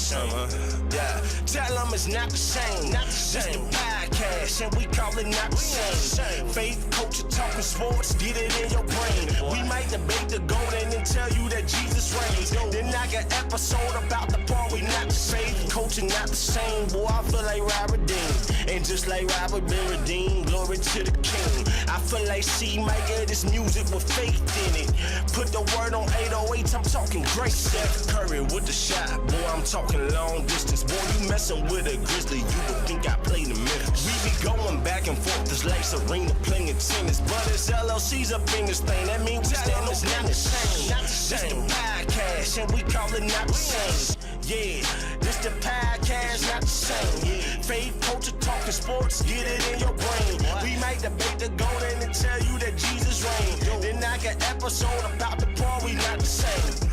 same. Yeah, tell them it's not the same. This the podcast, and we call it not the same. Faith, culture, talking sports, get it in your brain. We might debate the golden and tell you that Jesus reigns. Then I got episode about the part we not the same. Culture not the same. Boy, I feel like Robert Dean, and just like Robert been redeemed, glory to the King. I feel like C. Mike get this music with faith in it. Put the word on 808, I'm talking great. Steph Curry with the shot, boy, I'm talking long distance. Boy, you messing with a Grizzly, you would think I played in Memphis. We be going back and forth, this like Serena playing tennis. But it's LLC's up in this thing, that means we stand on not the same. This the podcast, and we call it not the same. Yeah, this the podcast, not the same. Faith, culture, talking sports, get it in your brain. We might debate the golden and tell you that Jesus reigned. Then I got episode about the part we not the same.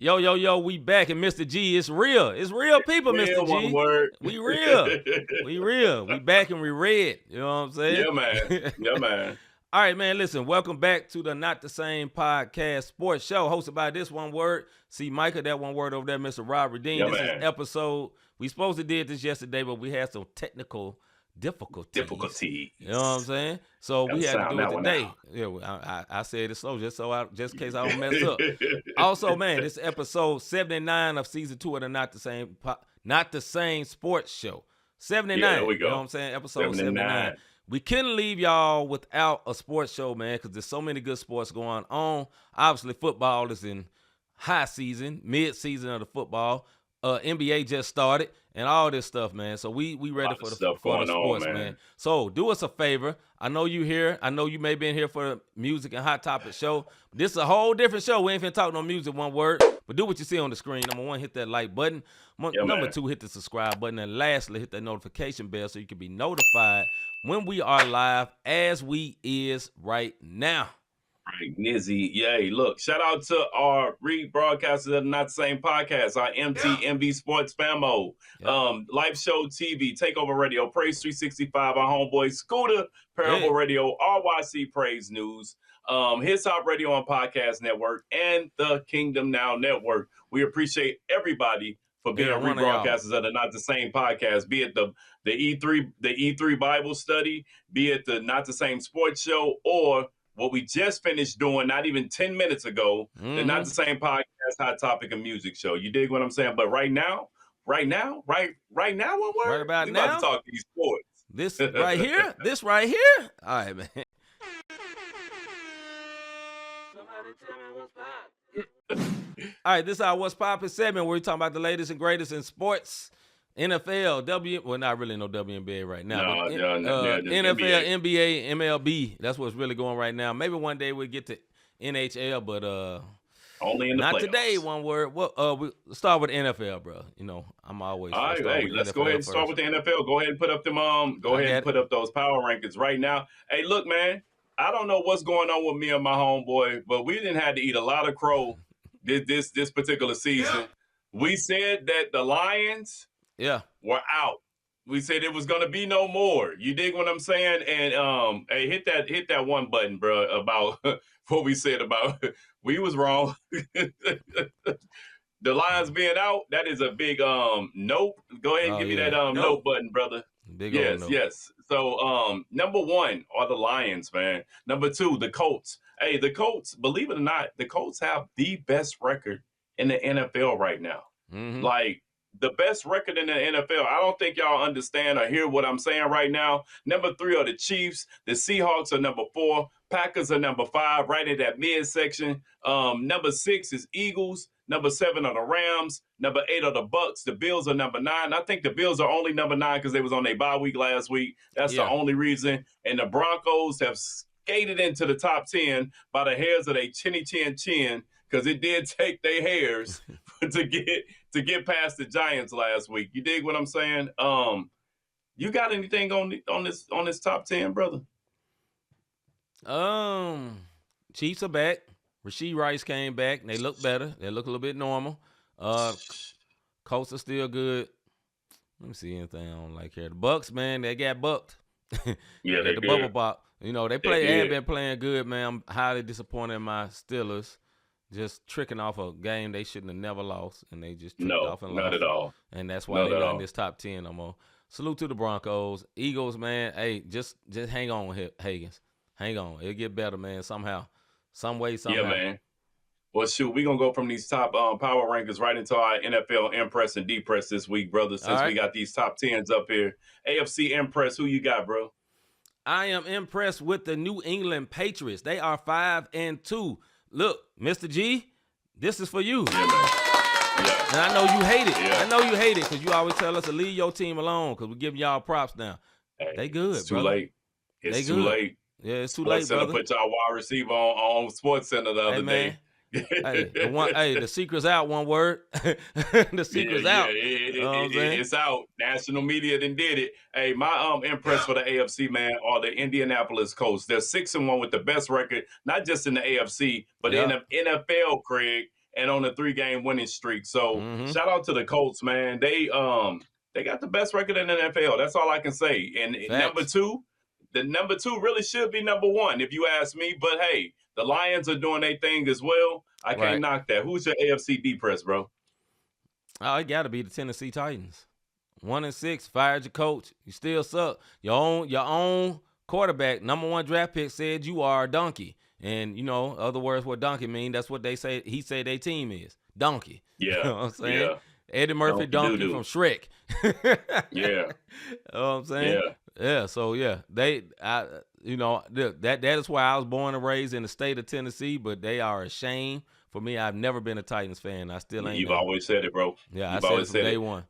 Yo, we back, and Mr. G, it's real. It's real people, real, Mr. G. One word. We real. We real. We back and we red. You know what I'm saying? Yeah, man. Yeah, man. All right, man, listen, welcome back to the Not the Same Podcast Sports Show, hosted by this one word. See, Micah, that one word over there, Mr. Robert Dean. Yeah, this man. is episode, we supposed to did this yesterday, but we had some technical difficulties. You know what I'm saying? So we had to do it today. Yeah, I said it slow just in case I don't mess up. Also, man, this is episode 79 of season 2 of the Not the Same Sports Show. 79. Yeah, there we go. You know what I'm saying? Episode 79. We couldn't leave y'all without a sports show, man, because there's so many good sports going on. Obviously, football is in high season, mid-season of the football. NBA just started and all this stuff, man. So we ready for the sports, man. So do us a favor. I know you here. I know you may be in here for the music and hot topic show. This is a whole different show. We ain't finna talk no music, one word. But do what you see on the screen. Number 1, hit that like button. Number 2, hit the subscribe button. And lastly, hit that notification bell so you can be notified when we are live, as we is right now. Right, Nizzy. Yay. Look, shout out to our rebroadcasters of the Not the Same Podcast, our MTMB Sports Famo, Live Show TV, Takeover Radio, Praise 365, our homeboy Scooter, Parable Radio, RYC Praise News, His Top Radio and Podcast Network, and the Kingdom Now Network. We appreciate everybody for being rebroadcasters of the Not the Same Podcast, be it the E3 Bible study, be it the Not the Same Sports Show, or what we just finished doing not even 10 minutes ago, the Not the Same Podcast Hot Topic and Music Show. You dig what I'm saying? But right now, one word? Right about we now? about to talk these sports. This right here? All right, man. Somebody tell me what's poppin'. All right, this is our What's Poppin' segment where we talking about the latest and greatest in sports. NFL, well, not really no WNBA right now. NFL, NBA, MLB. That's what's really going right now. Maybe one day we'll get to NHL, but only in the not playoffs. Today. One word. Well, we start with NFL, bro. You know, I'm always. All right, hey, let's go ahead and start with the NFL. Go ahead and put up them. Go ahead and put up those power rankings right now. Hey, look, man. I don't know what's going on with me and my homeboy, but we didn't have to eat a lot of crow this particular season. We said that the Lions. Yeah, we're out. We said it was gonna be no more. You dig what I'm saying? And hey, hit that one button, bro. About what we said about we was wrong. The Lions being out, that is a big nope. Go ahead and give me that nope button, brother. Big yes. So number 1 are the Lions, man. Number 2, the Colts. Hey, the Colts. Believe it or not, the Colts have the best record in the NFL right now. Mm-hmm. Like. The best record in the NFL. I don't think y'all understand or hear what I'm saying right now. Number 3 are the Chiefs. The Seahawks are number 4. Packers are number 5, right in that midsection. Number 6 is Eagles. Number 7 are the Rams. Number 8 are the Bucks. The Bills are number 9. I think the Bills are only number 9 because they was on their bye week last week. That's the only reason. And the Broncos have skated into the top 10 by the hairs of their chinny chin because it did take their hairs to get past the Giants last week. You dig what I'm saying? You got anything on this top 10, brother? Chiefs are back. Rashee Rice came back. They look better. They look a little bit normal. Colts are still good. Let me see anything I don't like here. The Bucks, man, they got bucked. Yeah, they the did. bubble box. You know, they did. ain't been playing good, man. I'm highly disappointed in my Steelers. Just tricking off a game they shouldn't have never lost, and they just tricked off and lost. Not at all. And that's why they're not in this top 10 no more. Salute to the Broncos. Eagles, man, hey, just hang on, Higgins. Hang on. It'll get better, man, somehow. Some way, somehow. Yeah, man. Well, shoot, we're going to go from these top power rankings right into our NFL Impress and Depress this week, brother, since we got these top 10s up here. AFC Impress, who you got, bro? I am impressed with the New England Patriots. They are 5-2. Look, Mr. G, this is for you. Yeah, man. Yeah. And I know you hate it. Yeah. I know you hate it because you always tell us to leave your team alone because we give y'all props now. Hey, they good, It's too brother. late. It's too late. Yeah, it's too late, brother. Put y'all wide receiver on Sports Center the other day. The secret's out, one word. The secret's out. It's out. National media done did it. Hey, my impressed for the AFC, man, are the Indianapolis Colts. They're 6-1 with the best record, not just in the AFC, but in the NFL, Craig, and on a 3-game winning streak. So shout out to the Colts, man. They got the best record in the NFL. That's all I can say. And number two really should be number one, if you ask me. But hey, the Lions are doing their thing as well. I can't knock that. Who's your AFC Depress, bro? Oh, it got to be the Tennessee Titans. 1-6, fired your coach. You still suck. Your own quarterback, number 1 draft pick, said you are a donkey. And, you know, other words, what donkey mean, that's what they say. He said their team is. Donkey. Yeah. You know what I'm saying? Yeah. Eddie Murphy, donkey from Shrek. Yeah. You know what I'm saying? Yeah. So, yeah, that is why I was born and raised in the state of Tennessee, but they are a shame. For me, I've never been a Titans fan. I still ain't. You've always said it, bro. Yeah, I said it from day one.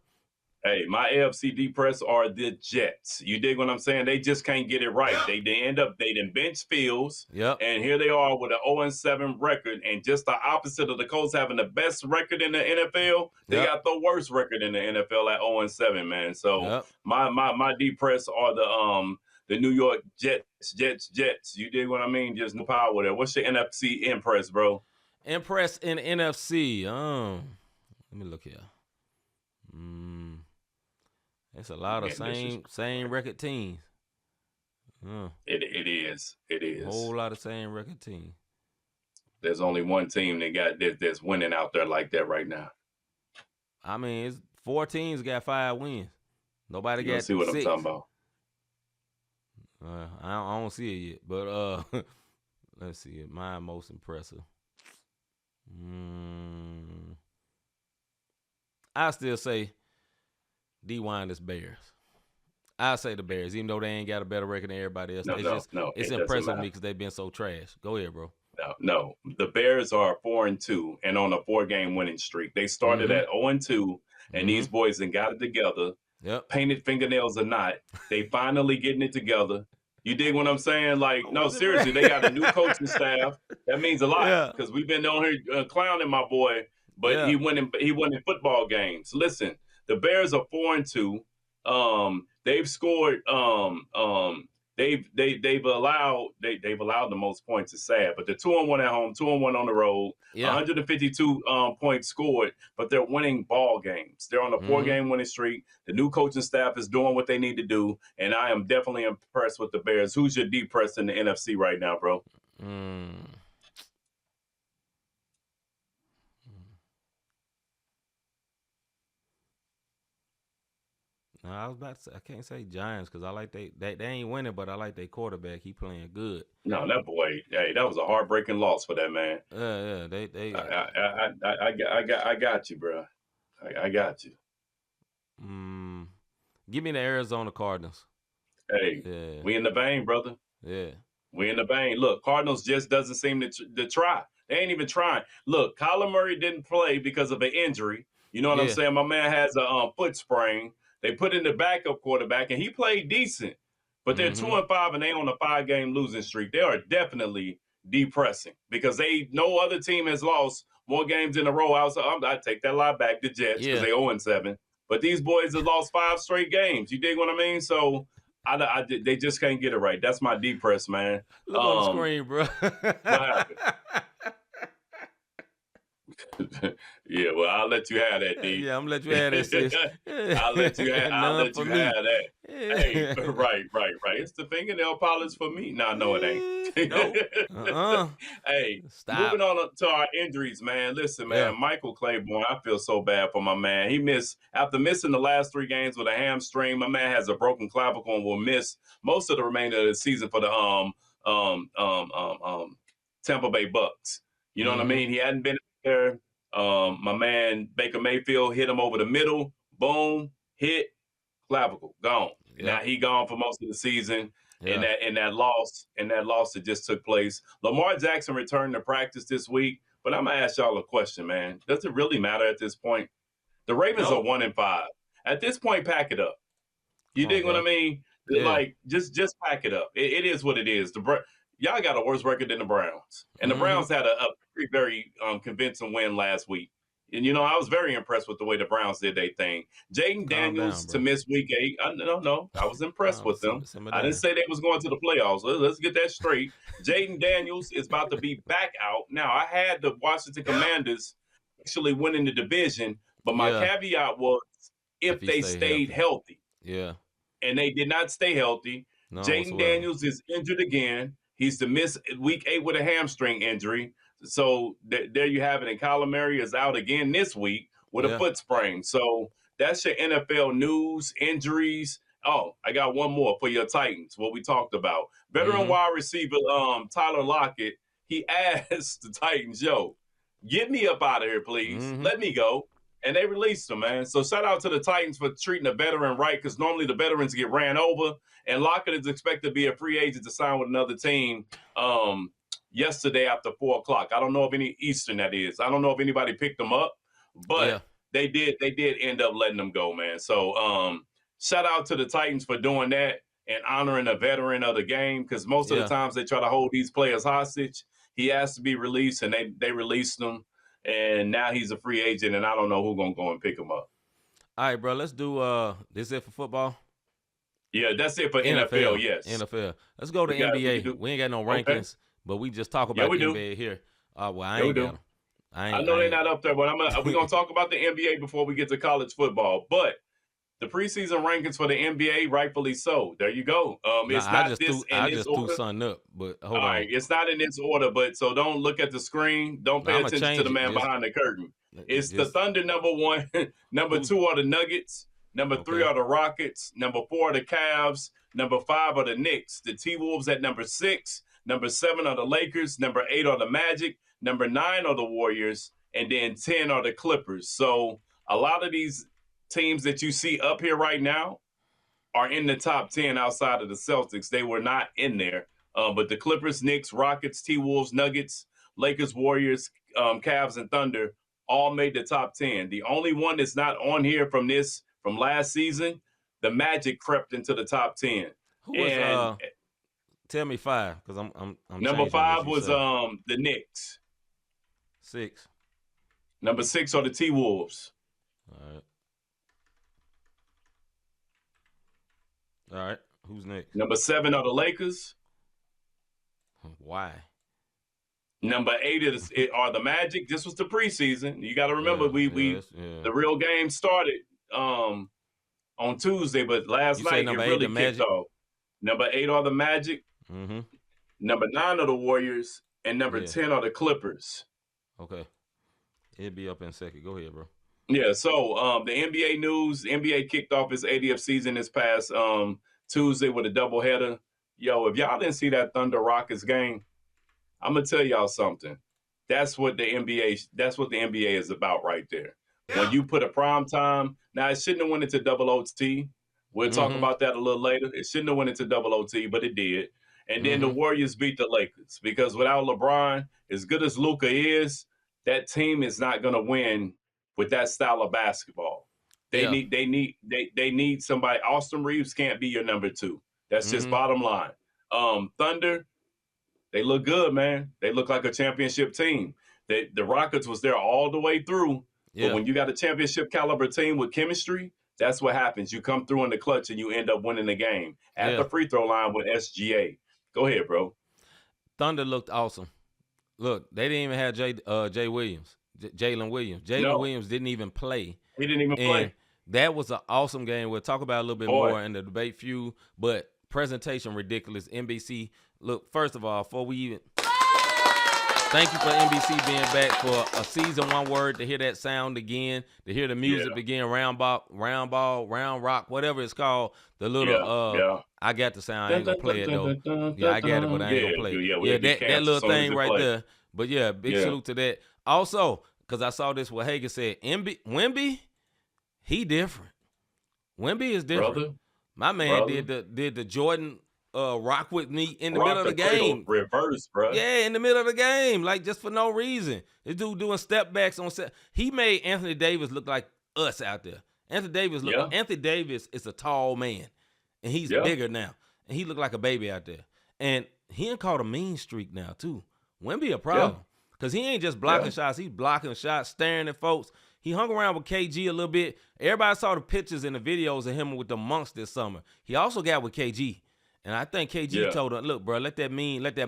Hey, my AFC Depress are the Jets. You dig what I'm saying? They just can't get it right. They done bench Fields. Yep. And here they are with an 0-7 record. And just the opposite of the Colts having the best record in the NFL, they got the worst record in the NFL at 0-7, man. So my Depress are the New York Jets. You dig what I mean? Just no power there. What's your NFC Impress, bro? Impress in NFC. Let me look here. It's a lot of same record teams. It is. A whole lot of same record teams. There's only one team that's winning out there like that right now. I mean, it's 4 teams got 5 wins. Nobody got 6. See what I'm talking about? I don't see it yet, but let's see it. Mine most impressive. I still say D-Winders Bears. I say the Bears, even though they ain't got a better record than everybody else. It's impressive to me because they've been so trash. Go ahead, bro. No. The Bears are 4-2 and on a 4-game winning streak. They started at 0-2, and these boys then got it together. Yep. Painted fingernails or not, they finally getting it together. You dig what I'm saying? Like, no, seriously, they got a new coaching staff. That means a lot because we've been on here clowning my boy, but he went in football games. Listen, the Bears are 4-2. They've scored. They've allowed the most points. It's sad, but they're 2-1 at home, 2-1 on the road. 152 points scored, but they're winning ball games. They're on a 4-game winning streak. The new coaching staff is doing what they need to do, and I am definitely impressed with the Bears. Who's your depressed in the NFC right now, bro? No, I was about to say, I can't say Giants because I like they ain't winning, but I like their quarterback. He playing good. No, that boy, hey, that was a heartbreaking loss for that man. I got you, bro. I got you. Give me the Arizona Cardinals. Hey, we in the vein, brother. Yeah. We in the vein. Look, Cardinals just doesn't seem to try. They ain't even trying. Look, Kyler Murray didn't play because of an injury. You know what I'm saying? My man has a foot sprain. They put in the backup quarterback, and he played decent. But they're 2-5, and they on a 5-game losing streak. They are definitely depressing because no other team has lost more games in a row. I take that lie back, the Jets, because they 0-7. But these boys have lost 5 straight games. You dig what I mean? So they just can't get it right. That's my depress, man. Look on the screen, bro. What happened? Yeah, well, I'll let you have that, D. Yeah, I'm gonna let you have that, sis. I'll let you have. I'll None let for you me. have that. Hey, right. It's the fingernail polish for me. No, it ain't. Nope. Hey, moving Stop. on to our injuries, man. Listen, Yeah. man, Michael Claiborne, I feel so bad for my man. He missed after missing the last 3 games with a hamstring. My man has a broken clavicle and will miss most of the remainder of the season for the um um um um Tampa Bay Bucks. You know what I Mm-hmm. mean? He hadn't been there. My man Baker Mayfield hit him over the middle. Boom, hit, clavicle, gone. And now Yep. he gone for most of the season. Yeah. And that loss that just took place. Lamar Jackson returned to practice this week, but I'm gonna ask y'all a question, man. Does it really matter at this point? The Ravens are No. 1-5. At this point, pack it up. You Come on, dig what bro. I mean? Yeah. Like, just pack it up. It is what it is. Y'all got a worse record than the Browns, and the Mm-hmm. Browns had a very convincing win last week. And I was very impressed with the way the Browns did their thing. Jaden Calm down, Daniels to bro. miss week 8. No, I was impressed with them. Simmer I didn't down. say they was going to the playoffs. Let's get that straight. Jaden Daniels is about to be back out. Now, I had the Washington Commanders actually winning the division, but my Yeah. caveat was If if he they stay stayed healthy. healthy, Yeah. and they did not stay healthy. None Jaden whatsoever. Daniels is injured again. He's to miss week 8 with a hamstring injury. So there you have it. And Kyler Murray is out again this week with a Yeah. foot sprain. So that's your NFL news, injuries. Oh, I got one more for your Titans, what we talked about. Veteran Mm-hmm. wide receiver Tyler Lockett, he asked the Titans, yo, get me up out of here, please. Mm-hmm. Let me go. And they released him, man. So shout out to the Titans for treating a veteran right, because normally the veterans get ran over. And Lockett is expected to be a free agent to sign with another team yesterday after 4:00. I don't know if any Eastern that is. I don't know if anybody picked him up, but Yeah. they did end up letting him go, man. So shout out to the Titans for doing that and honoring a veteran of the game, because most of the Yeah. times they try to hold these players hostage. He has to be released, and they released him. And now he's a free agent, and I don't know who's gonna go and pick him up. All right, bro. Let's do this it for football. Yeah, that's it for NFL. Yes, NFL. Let's go to we NBA. We ain't got no Okay. rankings, but we just talk about we the do. NBA here. Well, I Yeah, we ain't do. got them. I know they're not up there, but we're gonna talk about the NBA before we get to college football. But the preseason rankings for the NBA, rightfully so. There you go. It's I not just this threw in I this just threw order. something up, but hold All on. right, it's not in this order, but so don't look at the screen. Don't No, pay I'ma attention to change the it. man Just behind the curtain. It's the just Thunder, number 1. Number who's 2 are the Nuggets. Number 3 okay. are the Rockets. Number 4 are the Cavs. Number 5 are the Knicks. The T-Wolves at number 6. Number 7 are the Lakers. Number 8 are the Magic. Number 9 are the Warriors. And then 10 are the Clippers. So a lot of these teams that you see up here right now are in the top 10 outside of the Celtics. They were not in there. But the Clippers, Knicks, Rockets, T-Wolves, Nuggets, Lakers, Warriors, Cavs, and Thunder all made the top 10. The only one that's not on here from last season, the Magic crept into the top 10. Who was And tell me 5 because I'm number changing as 5 you was say. the Knicks. 6. Number 6 are the T-Wolves. All right. Who's next? Number 7 are the Lakers. Why? Number 8 are the Magic. This was the preseason. You got to remember, the real game started on Tuesday, but last night it really kicked off. Number 8 are the Magic. Mm-hmm. Number 9 are the Warriors, and number 10 are the Clippers. Okay, it'll be up in a second. Go ahead, bro. Yeah. So the NBA news: the NBA kicked off its 80th season this past Tuesday with a doubleheader. Yo, if y'all didn't see that Thunder Rockets game, I'm gonna tell y'all something. That's what the NBA is about right there. Yeah. When you put a prime time, now it shouldn't have went into double OT. We'll talk about that a little later. It shouldn't have went into double OT, but it did. And then the Warriors beat the Lakers, because without LeBron, as good as Luka is, that team is not gonna win with that style of basketball. They need somebody. Austin Reeves can't be your number 2. That's just bottom line. Thunder, they look good, man. They look like a championship team. The Rockets was there all the way through. Yeah. But when you got a championship caliber team with chemistry, that's what happens. You come through in the clutch and you end up winning the game at the free throw line with SGA. Go ahead, bro. Thunder looked awesome. Look, they didn't even have Jay Williams. Jalen Williams. Jalen Williams didn't even play. He didn't even play. That was an awesome game. We'll talk about it a little bit more in the debate feud, but presentation ridiculous. NBC, look, first of all, before we even thank you for NBC being back for a season, one word, to hear that sound again, to hear the music begin, round ball, round rock, whatever it's called. The little I got the sound. I ain't gonna play it though. Yeah, I got it, but I ain't gonna play it. Yeah, that little thing right there. But yeah, big salute to that. Also, because I saw this what Hagan said, Wemby, he different. Wemby is different. Brother, my man did the Jordan rock with me in the middle of the game. Reverse, bro. Yeah, in the middle of the game, like just for no reason. This dude doing step backs on set. He made Anthony Davis look like us out there. Anthony Davis is a tall man, and he's bigger now, and he looked like a baby out there. And he ain't caught a mean streak now too. Wemby a problem because he ain't just blocking shots; he's blocking shots, staring at folks. He hung around with KG a little bit. Everybody saw the pictures and the videos of him with the monks this summer. He also got with KG. And I think KG told him, look, bro, let that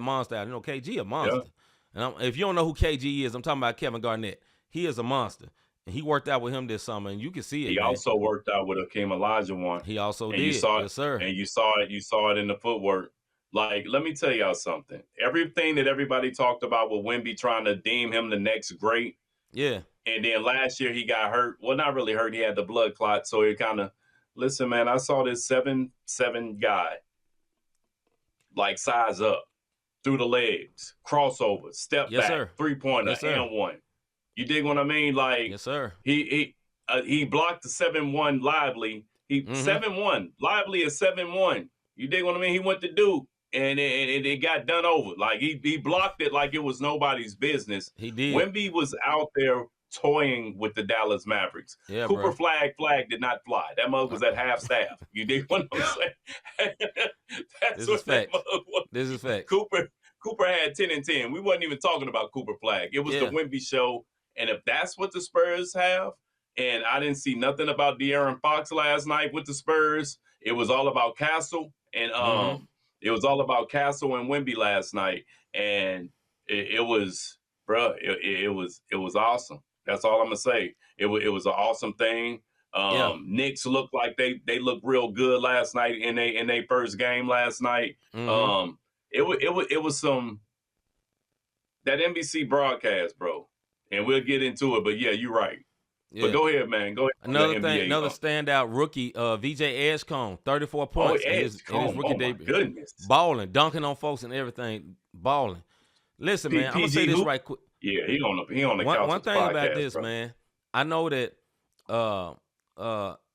monster out. You know, KG a monster. And if you don't know who KG is, I'm talking about Kevin Garnett. He is a monster. And he worked out with him this summer, and you can see it. He also worked out with Hakeem Olajuwon. He also did. You saw it. Yes, sir. And you saw it in the footwork. Like, let me tell y'all something. Everything that everybody talked about with Wemby trying to deem him the next great. Yeah. And then last year he got hurt. Well, not really hurt. He had the blood clot. So it kind of, listen, man, I saw this 7'7" guy, like size up, through the legs, crossover, step back, 3-pointer, and one. You dig what I mean? Like, yes, sir. He blocked the 7-1 Lively. 7-1. Lively is 7-1. You dig what I mean? He went to Duke. And it got done over. Like, he blocked it like it was nobody's business. He did. Wemby was out there toying with the Dallas Mavericks. Yeah, Cooper flag did not fly. That mug was at half staff. You dig what I'm saying? This is fact. This is fact. Cooper had 10 and 10. We wasn't even talking about Cooper flag. It was the Wemby show. And if that's what the Spurs have, and I didn't see nothing about De'Aaron Fox last night with the Spurs, it was all about Castle and It was all about Castle and Wemby last night, and it was, bro. It was awesome. That's all I'm gonna say. It was an awesome thing. Knicks looked like they looked real good last night in they first game last night. It was some that NBC broadcast, bro. And we'll get into it. But yeah, you're right. Yeah. But go ahead, man. Go ahead. Another standout rookie, VJ Edgecombe, 34 points in his rookie debut. Goodness. Balling, dunking on folks and everything, balling. Listen, man, I'm gonna say this right quick. Yeah, he on the couch. One thing about this, bro. Man, I know that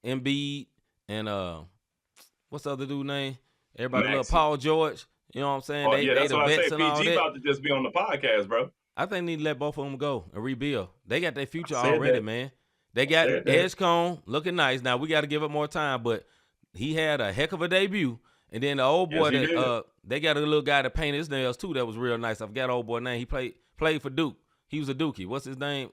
Embiid and what's the other dude name? Everybody love Paul George. You know what I'm saying? That's the what I vets say. and all PG that. about to just be on the podcast, bro. I think they need to let both of them go and rebuild. They got their future already, man. They got Edgecombe looking nice. Now, we got to give it more time, but he had a heck of a debut. And then the old boy, they got a little guy that painted his nails, too, that was real nice. I forgot the old boy's name. He played for Duke. He was a Dookie. What's his name?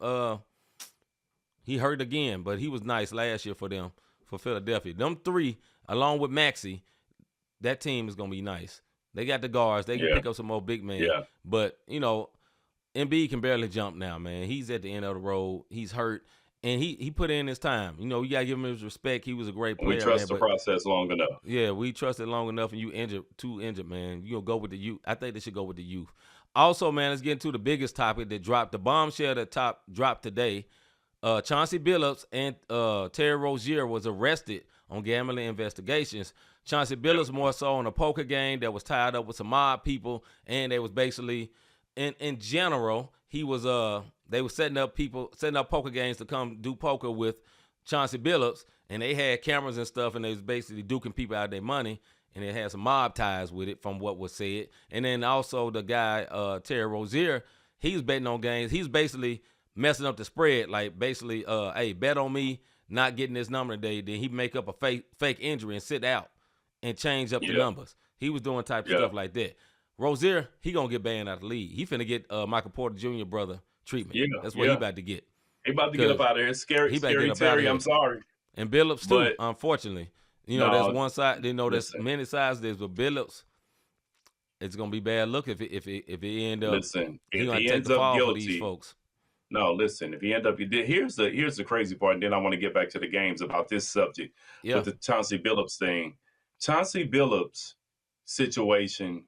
He hurt again, but he was nice last year for them, for Philadelphia. Them three, along with Maxey, that team is going to be nice. They got the guards. They can pick up some more big men. Yeah. But, you know, Embiid can barely jump now, man. He's at the end of the road. He's hurt. And he put in his time. You know, you got to give him his respect. He was a great player. We trust the process long enough. Yeah, we trusted long enough, and you too injured, man. You'll go with the youth. I think they should go with the youth. Also, man, let's get into the biggest topic that dropped. The bombshell that dropped today. Chauncey Billups and Terry Rozier was arrested on gambling investigations. Chauncey Billups more so on a poker game that was tied up with some mob people, and they was basically, in general, he was they were setting up poker games to come do poker with Chauncey Billups, and they had cameras and stuff, and they was basically duking people out of their money, and it had some mob ties with it from what was said. And then also the guy, Terry Rozier, he was betting on games. He's basically messing up the spread, like basically, hey, bet on me not getting this number today. Then he make up a fake injury and sit out and change up the numbers. He was doing type of stuff like that. Rozier, he gonna get banned out of the league. He finna get Michael Porter Jr. brother treatment. Yeah, that's what he about to get. He about to get up out of here. Scary Terry, I'm sorry. And Billups too, unfortunately. You know, there's one side. You know, there's many sides. There's with Billups. It's gonna be bad look if it end up. Listen, he gonna take the fall for these folks. No, listen, if he end up, here's the crazy part, and then I want to get back to the games about this subject Yeah. with the Chauncey Billups thing. Chauncey Billups situation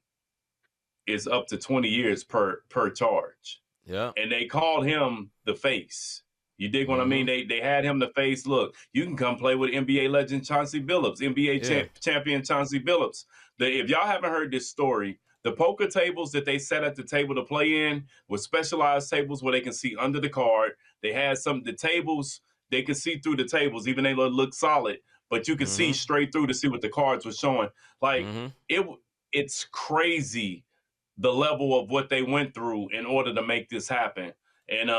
is up to 20 years per charge. Yeah. And they called him the face. You dig what I mean? They had him the face. Look, you can come play with NBA legend Chauncey Billups, NBA champion Chauncey Billups. If y'all haven't heard this story, the poker tables that they set at the table to play in were specialized tables where they can see under the card. They had the tables, they could see through the tables, even they look solid, but you could see straight through to see what the cards were showing. Like it's crazy the level of what they went through in order to make this happen. And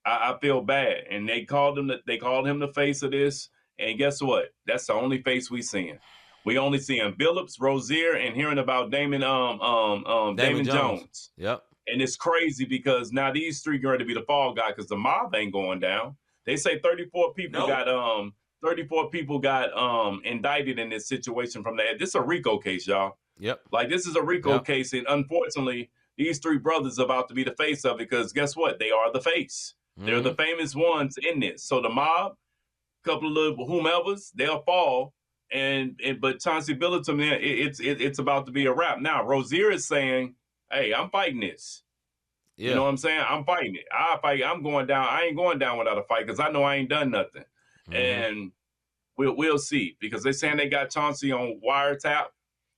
I feel bad. And they called him the face of this. And guess what? That's the only face we seeing. We only seeing Billups, Rozier, and hearing about Damon Jones. Yep. And it's crazy because now these three going to be the fall guy because the mob ain't going down. They say 34 people got indicted in this situation from that. This is a RICO case, y'all. Yep. Like this is a RICO case, and unfortunately, these three brothers are about to be the face of it because guess what? They are the face. They're the famous ones in this. So the mob, couple of little whomevers, they'll fall. But Chauncey Billups, man, it's about to be a wrap. Now Rozier is saying, "Hey, I'm fighting this. Yeah. You know what I'm saying? I'm fighting it. I fight. I'm going down. I ain't going down without a fight because I know I ain't done nothing." And we'll see because they're saying they got Chauncey on wiretap.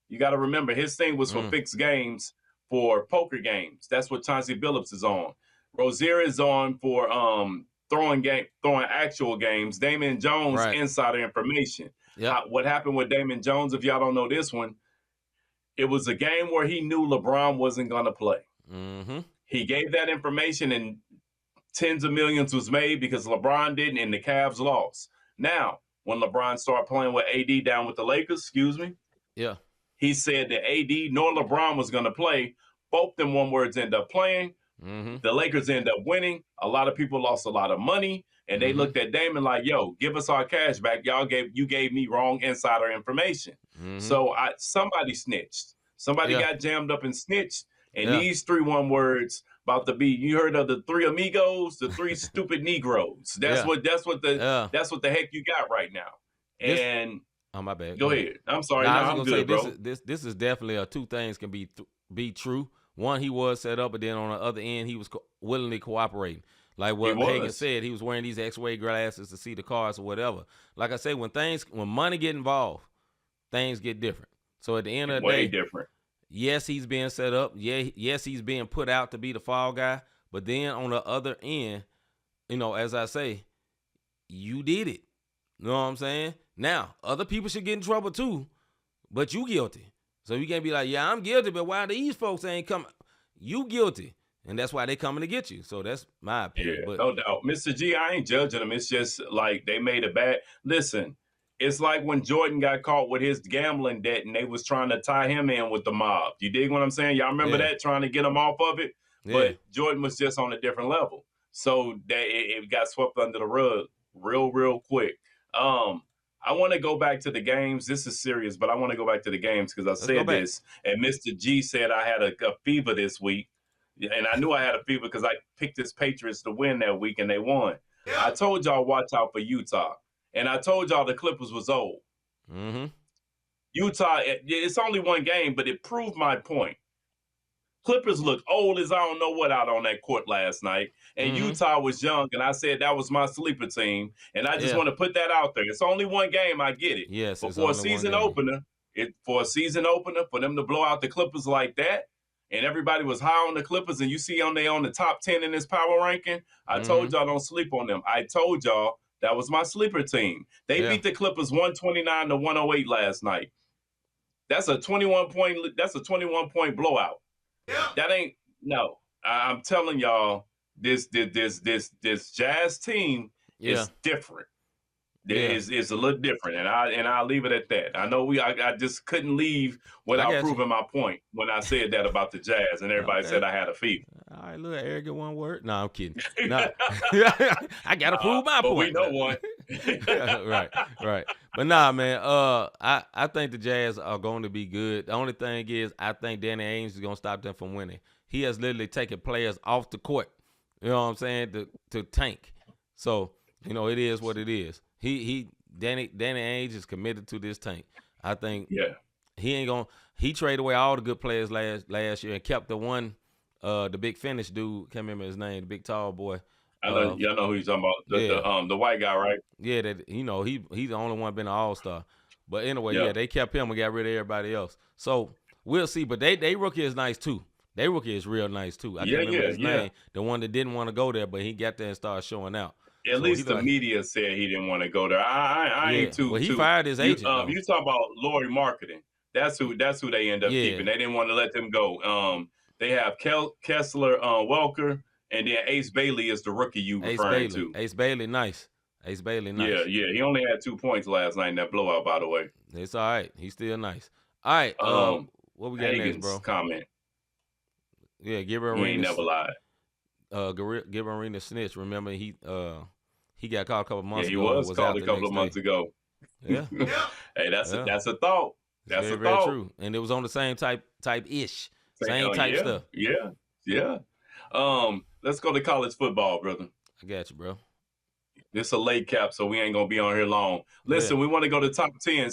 You got to remember his thing was for fixed games for poker games. That's what Chauncey Billups is on. Rozier is on for throwing actual games. Damon Jones insider information. Yep. What happened with Damon Jones? If y'all don't know this one, it was a game where he knew LeBron wasn't going to play. He gave that information and tens of millions was made because LeBron didn't and the Cavs lost. Now, when LeBron started playing with AD down with the Lakers, he said that AD nor LeBron was going to play. Both them one words end up playing. The Lakers end up winning. A lot of people lost a lot of money. And they looked at Damon like, yo, give us our cash back. You gave me wrong insider information. So somebody snitched. Somebody got jammed up and snitched. And these 3 one words about to be, you heard of the 3 amigos, the 3 stupid Negroes. That's what the heck you got right now. And oh, my bad. Go ahead. I'm sorry. No, I'm good, bro. This is definitely two things can be true. One, he was set up, but then on the other end, he was willingly cooperating. Like what Hagan said, he was wearing these X-ray glasses to see the cards or whatever. Like I say, when money get involved, things get different. So at the end of the day, way different. Yes, he's being set up. Yes, he's being put out to be the fall guy. But then on the other end, as I say, you did it. You know what I'm saying? Now, other people should get in trouble too, but you guilty. So you can't be like, yeah, I'm guilty, but why these folks ain't coming? You guilty. And that's why they coming to get you. So that's my opinion. Yeah, no doubt. Mr. G, I ain't judging them. It's just like they made a bad. Listen, it's like when Jordan got caught with his gambling debt and they was trying to tie him in with the mob. You dig what I'm saying? Y'all remember that, trying to get him off of it? Yeah. But Jordan was just on a different level. So that it got swept under the rug real quick. I want to go back to the games. This is serious, but I want to go back to the games because I said this, and Mr. G said I had a fever this week. And I knew I had a fever because I picked this Patriots to win that week, and they won. Yeah. I told y'all watch out for Utah. And I told y'all the Clippers was old. Utah, it's only one game, but it proved my point. Clippers look old as I don't know what out on that court last night. And Utah was young, and I said that was my sleeper team. And I just want to put that out there. It's only one game, I get it. Yes, but for a season opener, for them to blow out the Clippers like that, and everybody was high on the Clippers, and you see on the top 10 in this power ranking, I told y'all don't sleep on them. I told y'all that was my sleeper team. They beat the Clippers 129-108 last night. That's a 21 point blowout. Yeah. That ain't no. I'm telling y'all, this Jazz team is different. Is a little different, and I'll leave it at that. I know I just couldn't leave without proving my point when I said that about the Jazz, and everybody said I had a fever. All right, look, arrogant one word. No, I'm kidding. No. I gotta prove my point. We know one. Right. But nah, man. I think the Jazz are going to be good. The only thing is, I think Danny Ainge is gonna stop them from winning. He has literally taken players off the court You know what I'm saying? To tank. So, it is what it is. Danny Ainge is committed to this tank. I think he traded away all the good players last year and kept the one, the big Finnish dude, can't remember his name, the big tall boy. I know y'all know who you're talking about. The white guy, right? Yeah, that he's the only one been an all-star. But anyway, they kept him and got rid of everybody else. So we'll see. But they rookie is nice too. They rookie is real nice too. I can't remember his name. The one that didn't want to go there, but he got there and started showing out. At least the media said he didn't want to go there. I ain't too. Well, he fired his agent. You talk about Lori Marketing. That's who they end up keeping. They didn't want to let them go. They have Kessler, Welker, and then Ace Bailey is the rookie you referring to. Ace Bailey, nice. Yeah. He only had 2 points last night in that blowout, by the way. It's all right. He's still nice. All right. What we got next, bro? Comment. Yeah, give her a ring. He ain't never lied. Give her a ring to snitch. Remember, he got caught a couple months ago. He was caught a couple of months ago. Yeah. Hey, that's a thought. That's very, a thought. very true. And it was on the same type-ish. Same type stuff. Yeah. Let's go to college football, brother. I got you, bro. This is a late cap, so we ain't gonna be on here long. Listen, we want to go to top 10.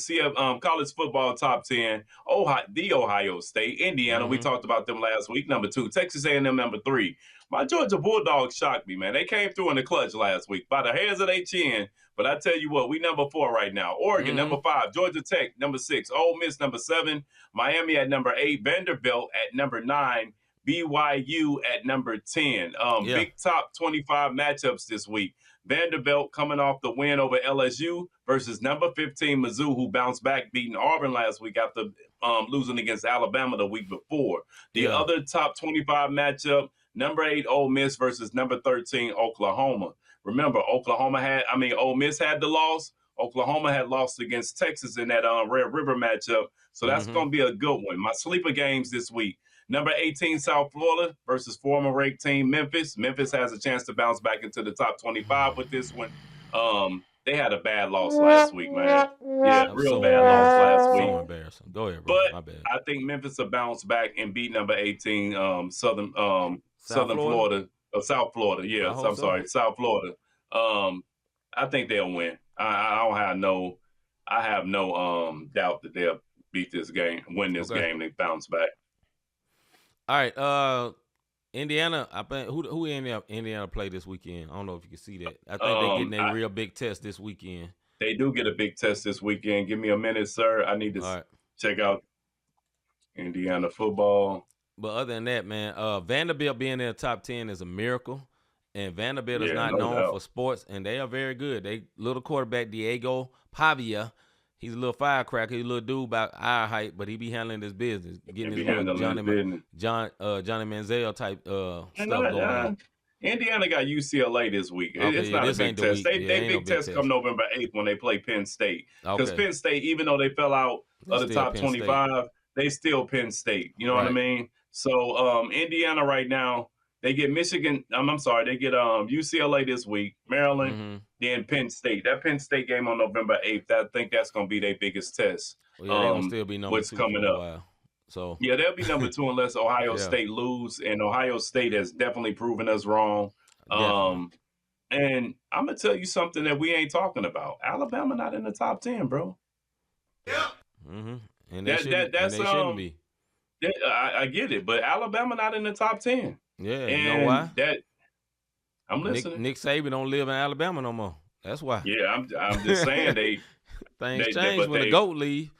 College football top 10. Ohio State, Indiana. We talked about them last week. Number 2, Texas A&M. Number 3. My Georgia Bulldogs shocked me, man. They came through in the clutch last week by the hairs of their chin. But I tell you what, we number 4 right now. Oregon, number 5. Georgia Tech, number 6. Ole Miss, number 7. Miami at number 8. Vanderbilt at number 9. BYU at number 10. Big top 25 matchups this week. Vanderbilt coming off the win over LSU versus number 15 Mizzou, who bounced back, beating Auburn last week after losing against Alabama the week before. The other top 25 matchup, number 8 Ole Miss versus number 13 Oklahoma. Remember, Ole Miss had the loss. Oklahoma had lost against Texas in that Red River matchup. So that's going to be a good one. My sleeper games this week. Number 18, South Florida versus former ranked team Memphis. Memphis has a chance to bounce back into the top 25 with this one. They had a bad loss last week, man. Yeah, real bad loss last week. So embarrassing. Go ahead, bro. But My bad. I think Memphis will bounce back and beat number 18, Southern Florida. South Florida. Yeah, sorry, South Florida. I think they'll win. I have no doubt that they'll beat this game, win this game. They bounce back. All right, Indiana. I think who Indiana play this weekend? I don't know if you can see that. I think they're getting a real big test this weekend. They do get a big test this weekend. Give me a minute, sir. I need to check out Indiana football. But other than that, man, Vanderbilt being in the top 10 is a miracle. And Vanderbilt is not known for sports, and they are very good. They little quarterback Diego Pavia. He's a little firecracker. He's a little dude about our height, but he be handling his business, getting his Johnny Manziel type stuff going on. Indiana got UCLA this week. It's not a big test. They big test come November 8th when they play Penn State. Because Penn State, even though they fell out of the top 25, they still Penn State. You know what I mean? So Indiana right now, they get Michigan. They get UCLA this week, Maryland, then Penn State. That Penn State game on November 8th, I think that's going to be their biggest test. Well, they're going to still be number 2 coming for a up. while. So yeah, they'll be number 2 unless Ohio State lose, and Ohio State has definitely proven us wrong. And I'm gonna tell you something that we ain't talking about. Alabama not in the top 10, bro. Yeah. And they shouldn't be. I get it, but Alabama not in the top 10. Yeah, and you know why? I'm listening. Nick Saban don't live in Alabama no more. That's why. Yeah, I'm just saying things change when the GOAT leave.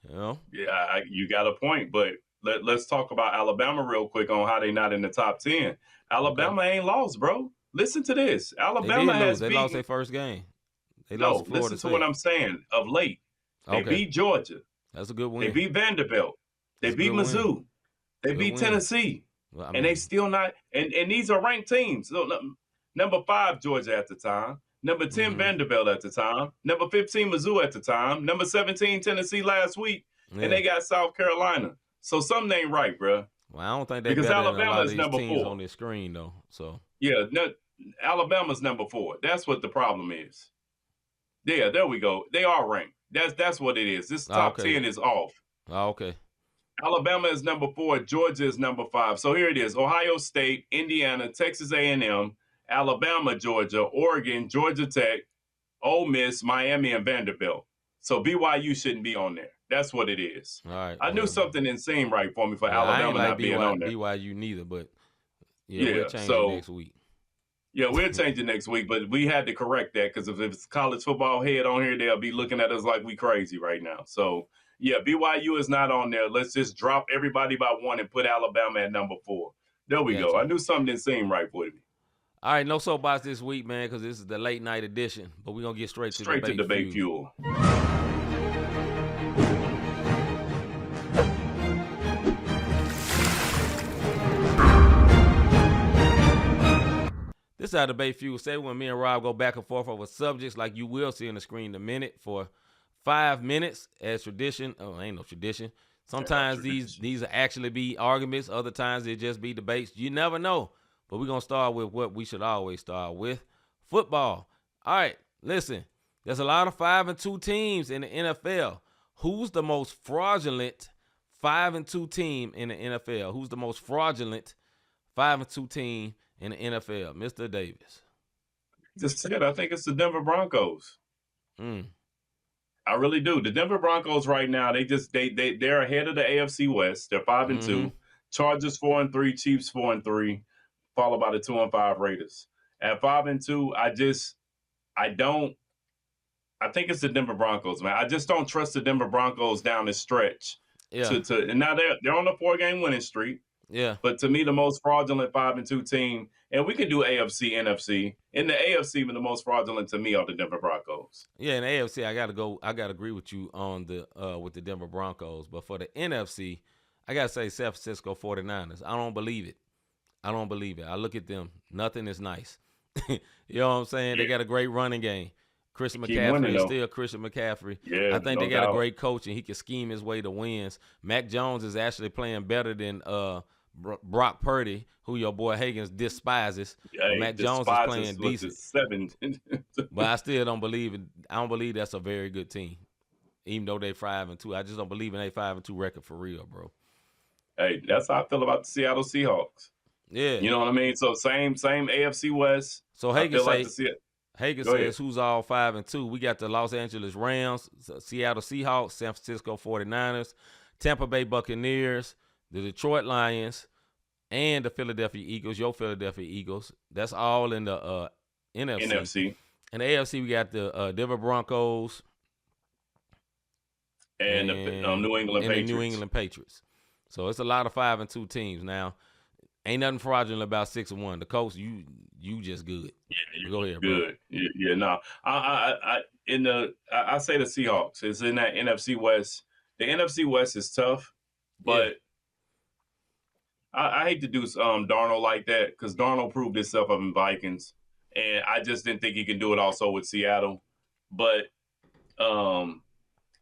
You know? Yeah, you got a point, but let's talk about Alabama real quick on how they not in the top 10. Alabama ain't lost, bro. Listen to this. Alabama they lost their first game. Listen to what I'm saying. Of late, they beat Georgia. That's a good win. They beat Vanderbilt. They beat Mizzou. They beat Tennessee. Well, and they still not. And these are ranked teams. So, number 5 Georgia at the time. Number 10 Vanderbilt at the time. Number 15 Mizzou at the time. Number 17 Tennessee last week. Yeah. And they got South Carolina. So something ain't right, bro. Well, I don't think they better Alabama than a lot of these number teams 4 on this screen though. So yeah, Alabama's number 4. That's what the problem is. Yeah, there we go. They are ranked. That's what it is. This top 10 is off. Okay. Alabama is number 4. Georgia is number 5. So here it is: Ohio State, Indiana, Texas A&M, Alabama, Georgia, Oregon, Georgia Tech, Ole Miss, Miami, and Vanderbilt. So BYU shouldn't be on there. That's what it is. All right. I knew something didn't seem right for me for I Alabama ain't like not being on there. BYU neither, but we'll change it next week. Yeah, we'll change it next week, but we had to correct that because if it's college football head on here, they'll be looking at us like we crazy right now. So, yeah, BYU is not on there. Let's just drop everybody by one and put Alabama at number 4. There we go. I knew something didn't seem right with me. All right, no soapbox this week, man, because this is the late night edition. But we're going to get straight to debate fuel. This is our debate fuel. Say when me and Rob go back and forth over subjects like you will see on the screen in a minute for 5 minutes as tradition. Oh, ain't no tradition. Sometimes these actually be arguments. Other times it just be debates. You never know. But we're going to start with what we should always start with, football. All right, listen, there's a lot of 5-2 teams in the NFL. Who's the most fraudulent 5-2 team in the NFL? Who's the most fraudulent 5-2 team in the NFL? Mr. Davis. Just said, I think it's the Denver Broncos. I really do. The Denver Broncos right now, they're ahead of the AFC West. They're 5-2. Chargers 4-3, Chiefs 4-3. Followed by the 2-5 Raiders. At 5-2, I think it's the Denver Broncos, man. I just don't trust the Denver Broncos down the stretch. Yeah. And now they're on a 4-game winning streak. Yeah. But to me, the most fraudulent 5-2 team, and we can do AFC, NFC. In the AFC, the most fraudulent to me are the Denver Broncos. Yeah, in the AFC, I gotta agree with you on with the Denver Broncos. But for the NFC, I gotta say San Francisco 49ers. I don't believe it. I look at them. Nothing is nice. You know what I'm saying? Yeah. They got a great running game. Christian McCaffrey is still Christian McCaffrey. Yeah, I think they got a great coach, and he can scheme his way to wins. Mac Jones is actually playing better than Brock Purdy, who your boy Higgins despises. Yeah, Mac Jones is playing decent. But I still don't believe it. I don't believe that's a very good team, even though they 5-2. I just don't believe in a 5-2 record for real, bro. Hey, that's how I feel about the Seattle Seahawks. Yeah. You know what I mean? So same AFC West. So Hagan says who's all 5-2. We got the Los Angeles Rams, Seattle Seahawks, San Francisco 49ers, Tampa Bay Buccaneers, the Detroit Lions, and the Philadelphia Eagles, your Philadelphia Eagles. That's all in the NFC. In the AFC, we got the Denver Broncos and the New England Patriots. So it's a lot of 5-2 teams now. Ain't nothing fraudulent about 6-1. The Colts, you just good. Yeah, go ahead, good. Bro. Yeah, no. I say the Seahawks. It's in that NFC West. The NFC West is tough, but I hate to do Darnold like that because Darnold proved himself up in Vikings, and I just didn't think he can do it also with Seattle. But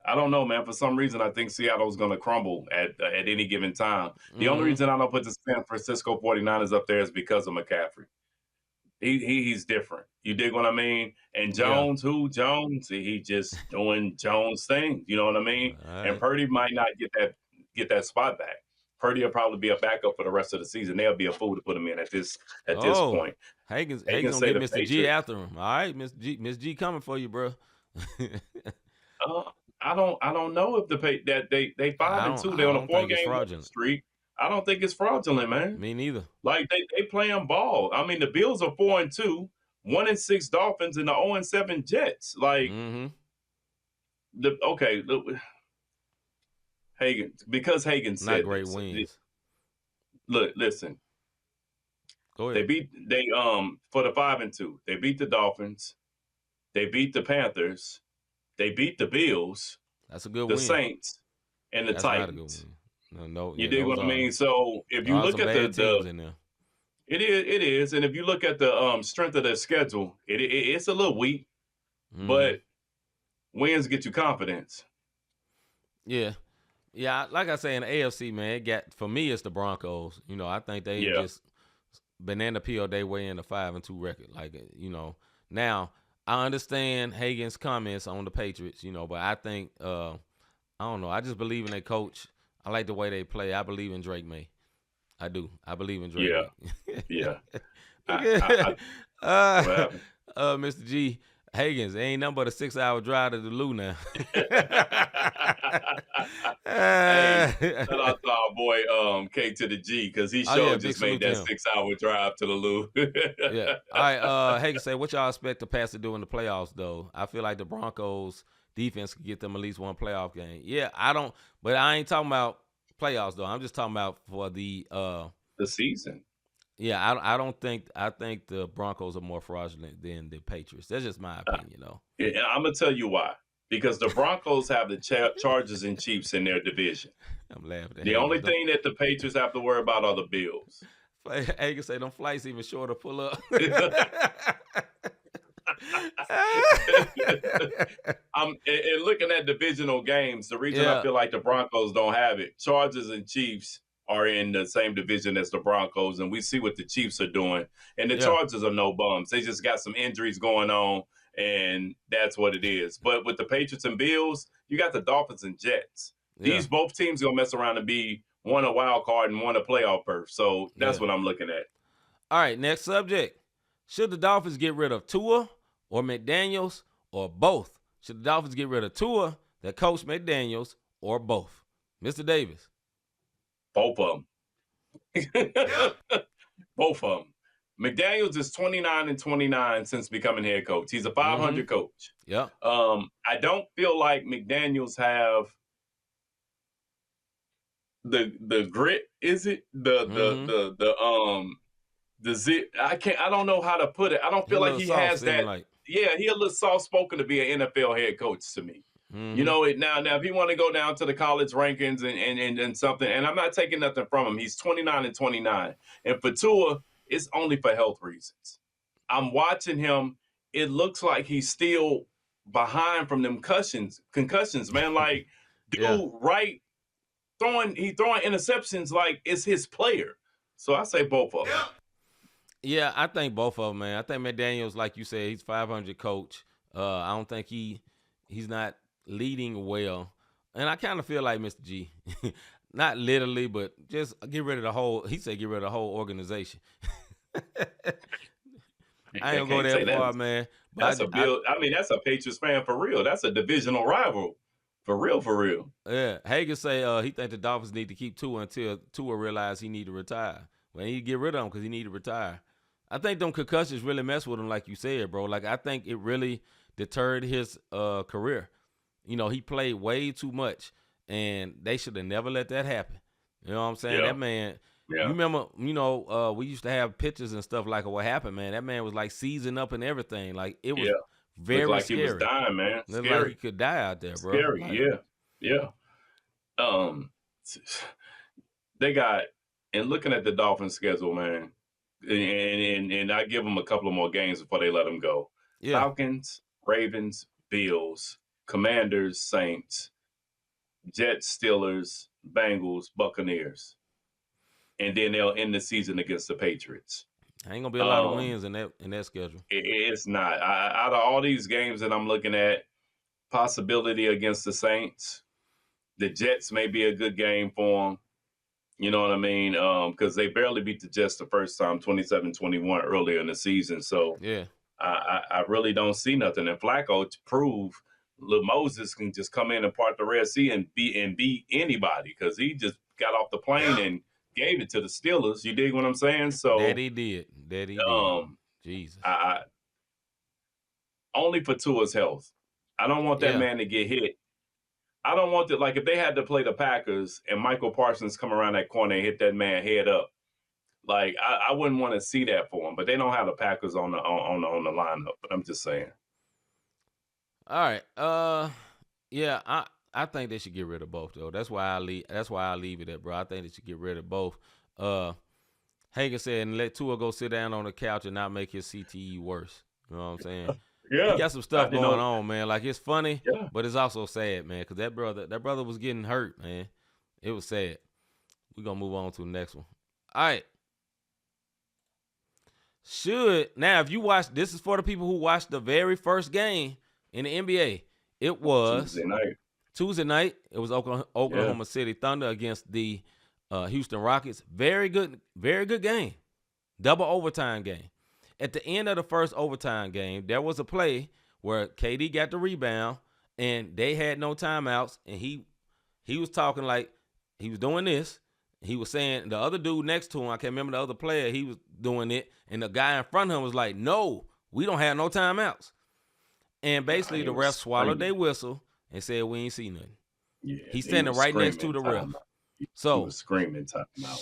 I don't know, man. For some reason, I think Seattle's going to crumble at any given time. The only reason I don't put the San Francisco 49ers up there is because of McCaffrey. He's different. You dig what I mean? And Jones, Jones? He just doing Jones thing. You know what I mean? Right. And Purdy might not get that spot back. Purdy will probably be a backup for the rest of the season. They'll be a fool to put him in at this point. Hagen's gonna get Mr. G after him. All right, Miss G coming for you, bro. I don't know if they 5-2. They're on a 4-game streak. I don't think it's fraudulent, man. Me neither. Like they playing ball. I mean, the Bills are 4-2, 1-6 Dolphins, and the 0-7 Jets. Like Hagan, because Hagan said not great wins. Look, listen. Go ahead. They for the 5-2, they beat the Dolphins, they beat the Panthers. They beat the Bills. That's a good win. The Saints and the Titans. Not a good win. No, you dig what I mean? So if you look at the in there. It is, and if you look at the strength of their schedule, it's a little weak, but wins get you confidence. Yeah. Like I say in the AFC, man, for me it's the Broncos. You know, I think they just banana peel their way in a 5-2 record. Like now. I understand Hagen's comments on the Patriots, but I think, I don't know. I just believe in their coach. I like the way they play. I believe in Drake May. I do. I believe in Drake May. Yeah. Mr. G, Higgins, ain't nothing but a 6-hour drive to the Lou now. Hey, shout out to our boy K to the G, because he just made that 6-hour drive to the Lou. Yeah. All right. Higgins say, what y'all expect the Pats to do in the playoffs, though? I feel like the Broncos defense could get them at least one playoff game. Yeah, but I ain't talking about playoffs, though. I'm just talking about for the season. Yeah, I think the Broncos are more fraudulent than the Patriots. That's just my opinion, though. Yeah, I'm gonna tell you why. Because the Broncos have the Chargers and Chiefs in their division. I'm laughing. The only thing that the Patriots have to worry about are the Bills. Hagen say them flights even shorter pull up. And looking at divisional games, the reason I feel like the Broncos don't have it, Chargers and Chiefs are in the same division as the Broncos, and we see what the Chiefs are doing. And the Chargers are no bums. They just got some injuries going on, and that's what it is. But with the Patriots and Bills, you got the Dolphins and Jets. These both teams are going to mess around and be one a wild card and one a playoff berth. So that's what I'm looking at. All right, next subject. Should the Dolphins get rid of Tua or McDaniels or both? Should the Dolphins get rid of Tua, their coach McDaniels, or both? Mr. Davis. Both of them. Both of them. McDaniels is 29-29 since becoming head coach. He's a 500 coach. Yeah. I don't feel like McDaniels have the grit. Is it the zit? I don't know how to put it. I don't feel like he has that. Yeah, he a little soft spoken to be an NFL head coach to me. You know it now. If he want to go down to the college rankings and something, and I'm not taking nothing from him. He's 29-29, and for Tua, it's only for health reasons. I'm watching him. It looks like he's still behind from them concussions, man. Like, dude, right? He throwing interceptions like it's his player. So I say both of them. Yeah, I think both of them, man. I think McDaniels, like you said, he's 500 coach. I don't think he's not leading well. And I kind of feel like Mr. G, not literally, but just get rid of the whole, he said get rid of the whole organization. I ain't gonna go that far, man. But that's a Patriots fan for real. That's a divisional rival. For real. Yeah. Hagen say he think the Dolphins need to keep Tua until Tua realize he need to retire. Well, he need to get rid of him because he need to retire. I think them concussions really mess with him, like you said, bro. Like, I think it really deterred his career. You know, he played way too much, and they should have never let that happen. You know what I'm saying? That man, you remember, we used to have pictures and stuff like what happened, man. That man was, like, seizing up and everything. Like, it was very like scary. He was dying, man. Looked like he could die out there, bro. Scary, like, yeah. They got, and looking at the Dolphins' schedule, man, and I give them a couple of more games before they let them go. Yeah. Falcons, Ravens, Bills, Commanders, Saints, Jets, Steelers, Bengals, Buccaneers. And then they'll end the season against the Patriots. Ain't gonna be a lot of wins in that schedule. It's not. Out of all these games that I'm looking at, possibility against the Saints, the Jets may be a good game for them. You know what I mean? Because they barely beat the Jets the first time, 27-21 earlier in the season. So yeah, I really don't see nothing. And Flacco to prove Lil Moses can just come in and part the Red Sea and beat anybody, because he just got off the plane and gave it to the Steelers. You dig what I'm saying? So that he did. Jesus. Only for Tua's health. I don't want that man to get hit. I don't want like if they had to play the Packers and Michael Parsons come around that corner and hit that man head up. Like I wouldn't want to see that for him. But they don't have the Packers on the lineup. But I'm just saying. All right. I think they should get rid of both, though. That's why I leave it at, bro. I think they should get rid of both. Hagen said, and let Tua go sit down on the couch and not make his CTE worse. You know what I'm saying? Yeah. He got some stuff going on, man. Like, it's funny, but it's also sad, man, because that brother was getting hurt, man. It was sad. We're going to move on to the next one. All right. Now, if you watch, this is for the people who watched the very first game in the NBA. It was Tuesday night. It was Oklahoma City Thunder against the Houston Rockets. Very good game. Double overtime game. At the end of the first overtime game, there was a play where KD got the rebound and they had no timeouts, and he was talking like he was doing this. He was saying the other dude next to him, I can't remember the other player, he was doing it, and the guy in front of him was like, "No, we don't have no timeouts." And basically the ref swallowed their whistle and said, "We ain't see nothing." Yeah, he's standing right next to the ref. So he was screaming timeout.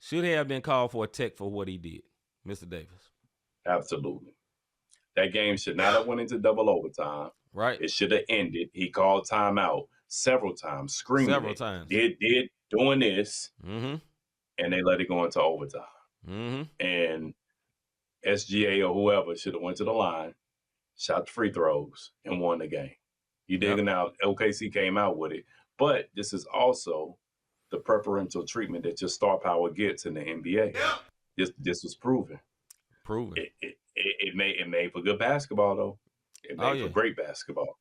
Should he have been called for a tech for what he did, Mr. Davis? Absolutely. That game should not have went into double overtime. Right. It should have ended. He called timeout several times, screaming. Several times. Did doing this, and they let it go into overtime. And SGA or whoever should have went to the line, shot the free throws, and won the game. You digging out? OKC came out with it, but this is also the preferential treatment that your star power gets in the NBA. This was proven. It made for good basketball, though. It made for great basketball.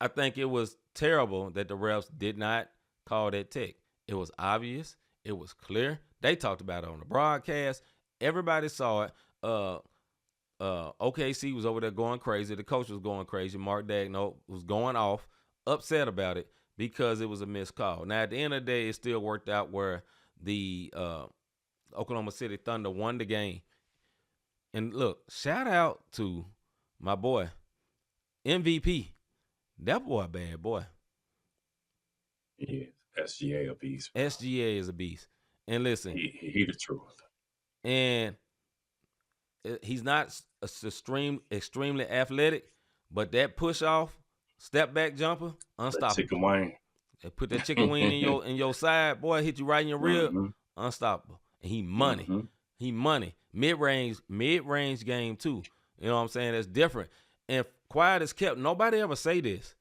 I think it was terrible that the refs did not call that tech. It was obvious. It was clear. They talked about it on the broadcast. Everybody saw it. OKC was over there going crazy. The coach was going crazy. Mark Daigneault was going off, upset about it because it was a missed call. Now, at the end of the day, it still worked out where the Oklahoma City Thunder won the game. And look, shout out to my boy, MVP. That boy a bad boy. Yeah, SGA a beast. SGA is a beast. And listen. He the truth. And he's not extremely athletic, but that push-off, step-back jumper, unstoppable. Chicken wing. They put that chicken wing in your side, boy, hit you right in your rib, unstoppable. And he money. He money. Mid-range game, too. You know what I'm saying? That's different. And quiet as kept, nobody ever say this.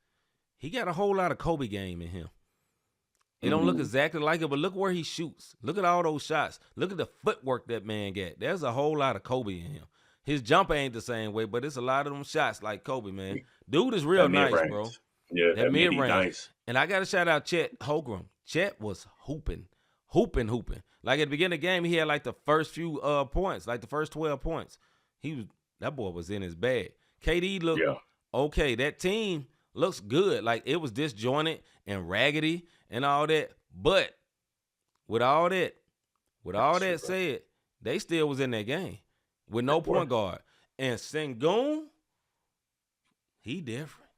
He got a whole lot of Kobe game in him. It don't look exactly like it, but look where he shoots. Look at all those shots. Look at the footwork that man got. There's a whole lot of Kobe in him. His jumper ain't the same way, but it's a lot of them shots like Kobe, man. Dude is real nice, bro. Yeah, that mid-range. Nice. And I got to shout out Chet Holmgren. Chet was hooping. Like at the beginning of the game, he had like the first few points, like the first 12 points. That boy was in his bag. KD looked okay. That team looks good. Like it was disjointed and raggedy and all that. But with all that said, they still was in that game with no point guard. And Sengun, he different.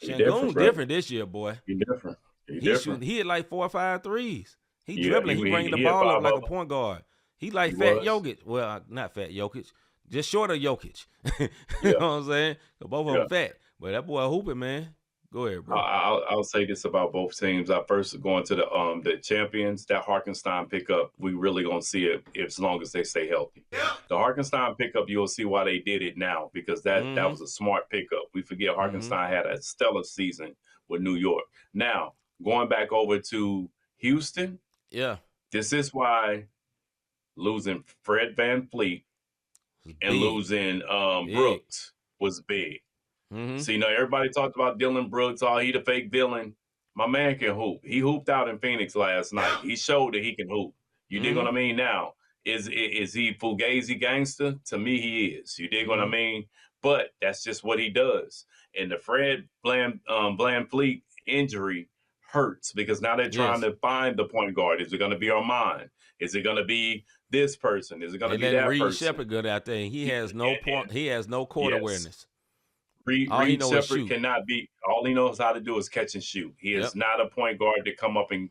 Sengun different this year, boy. He different. He hit like 4 or 5 threes. He dribbling. He bringing the ball up like a point guard. He like Fat Jokic. Well, not Fat Jokic. Just short of Jokic. You know what I'm saying? Both of them fat. But that boy hooping, man. Go ahead, bro. I'll say this about both teams. I first going to the champions. That Hartenstein pickup, we really gonna see it as long as they stay healthy. The Hartenstein pickup, you'll see why they did it now because that was a smart pickup. We forget Hartenstein had a stellar season with New York. Now going back over to Houston. Yeah, this is why losing Fred VanVleet and losing Brooks was big. So, everybody talked about Dylan Brooks. Oh, he the fake Dylan. My man can hoop. He hooped out in Phoenix last night. He showed that he can hoop. You dig what I mean? Now, is he Fugazi gangster? To me, he is. You dig what I mean? But that's just what he does. And the Fred VanVleet injury hurts because now they're trying to find the point guard. Is it going to be Armand? Is it going to be this person? Is it going to be that person? Reed Shepard good out there. He has no point. He has no court awareness. Reed Shepard cannot be. All he knows how to do is catch and shoot. He is not a point guard to come up and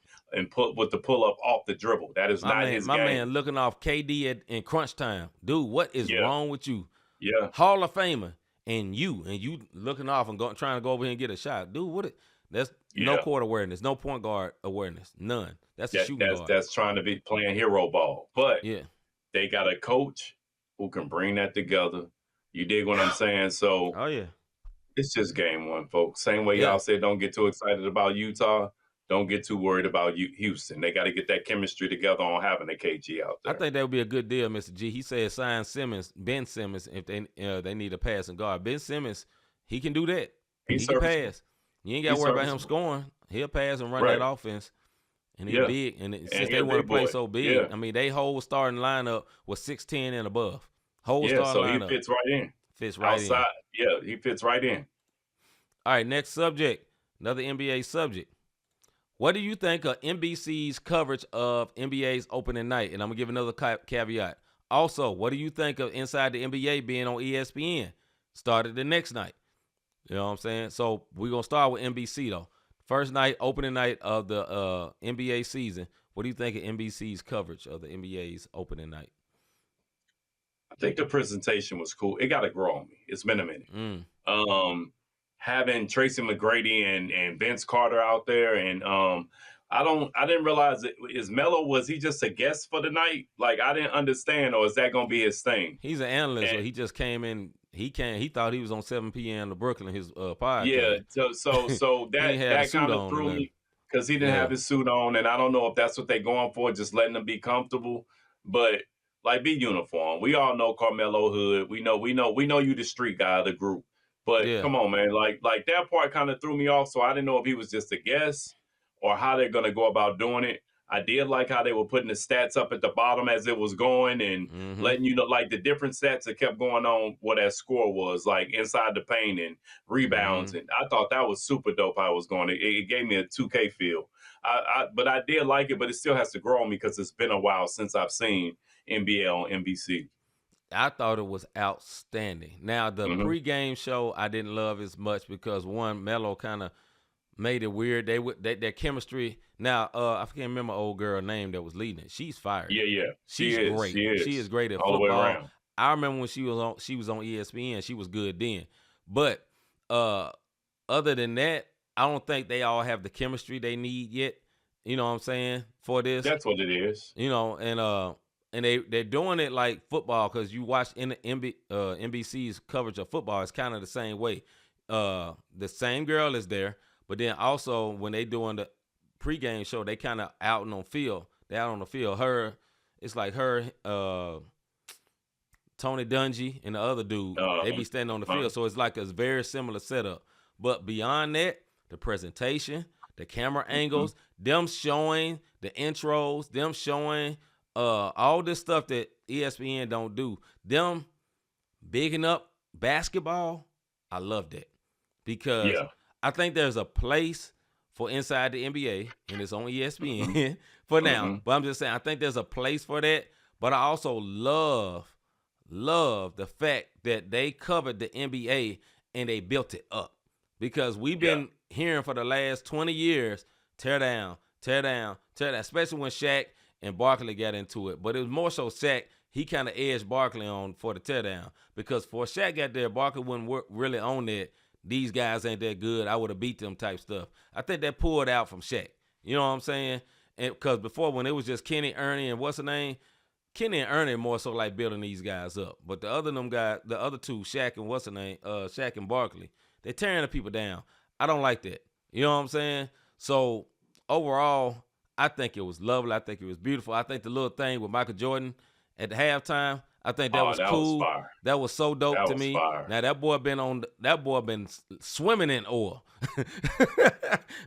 put with the pull up off the dribble. That is not his game. My man looking off KD in crunch time. Dude, what is wrong with you? Yeah, Hall of Famer and you looking off and trying to go over here and get a shot. Dude, that's no court awareness, no point guard awareness, none. That's a shooting guard. That's trying to be playing hero ball. But they got a coach who can bring that together. You dig what I'm saying? So it's just game one, folks. Same way y'all said don't get too excited about Utah. Don't get too worried about Houston. They got to get that chemistry together on having a KG out there. I think that would be a good deal, Mr. G. He said sign Ben Simmons, if they need a passing guard. Ben Simmons, he can do that. He can pass. You ain't got to worry about him scoring. He'll pass and run that offense. And he Yeah. big. And And since he they a want to big play boy. so big, Yeah. I mean, they whole starting lineup was 6'10" and above. Whole Yeah, starting so he lineup fits right in. fits right in. Outside, yeah, he fits right in. All right, next subject, another NBA subject. What do you think of NBC's coverage of NBA's opening night? And I'm going to give another caveat. Also, what do you think of Inside the NBA being on ESPN? Started the next night. You know what I'm saying? So we're going to start with NBC, though. First night, opening night of the NBA season. What do you think of NBC's coverage of the NBA's opening night? I think the presentation was cool. It got to grow on me. It's been a minute. Having Tracy McGrady and Vince Carter out there, and I didn't realize is Melo, was he just a guest for the night? Like, I didn't understand, or is that gonna be his thing? He's an analyst, so he just came in. He thought he was on 7 p.m. to Brooklyn, his podcast. Yeah, so that kind of threw me, because he didn't have his suit on, and I don't know if that's what they're going for, just letting him be comfortable. But like, be uniform. We all know Carmelo Hood. We know you the street guy of the group. But come on, man. Like that part kind of threw me off. So I didn't know if he was just a guest or how they're gonna go about doing it. I did like how they were putting the stats up at the bottom as it was going, and letting you know, like, the different stats that kept going on, what that score was, like inside the paint and rebounds. And I thought that was super dope how it was going. It gave me a 2K feel. But I did like it, but it still has to grow on me because it's been a while since I've seen NBA on NBC. I thought it was outstanding. Now, the pregame show I didn't love as much because, one, Melo kind of made it weird. Their chemistry. Now, I can't remember old girl name that was leading it. She's fired. Yeah. She's great. She is great at all football. the way around. I remember when she was on ESPN. She was good then. But other than that, I don't think they all have the chemistry they need yet. You know what I'm saying, for this? That's what it is. You know, and they're doing it like football, because you watch NBC's coverage of football. It's kind of the same way. The same girl is there, but then also when they doing the pregame show, they kind of out on the field. They out on the field. It's like her, Tony Dungy, and the other dude. They be standing on the field, so it's like a very similar setup. But beyond that, the presentation, the camera angles, them showing the intros, them showing all this stuff that ESPN don't do, them bigging up basketball, I love that, because I think there's a place for Inside the NBA, and it's on ESPN for now. But I'm just saying, I think there's a place for that. But I also love the fact that they covered the NBA and they built it up, because we've been hearing for the last 20 years, tear down, especially when Shaq and Barkley got into it. But it was more so Shaq. He kind of edged Barkley on for the teardown, because before Shaq got there, Barkley wasn't really on that. These guys ain't that good. I would have beat them type stuff. I think that pulled out from Shaq. You know what I'm saying? And because before, when it was just Kenny, Ernie, and what's the name? Kenny and Ernie more so like building these guys up. But the other two, Shaq and what's the name? Shaq and Barkley, they're tearing the people down. I don't like that. You know what I'm saying? So overall, I think it was lovely. I think it was beautiful. I think the little thing with Michael Jordan at the halftime, I think that was cool. That was so dope to me. Fire. Now that boy been swimming in oil.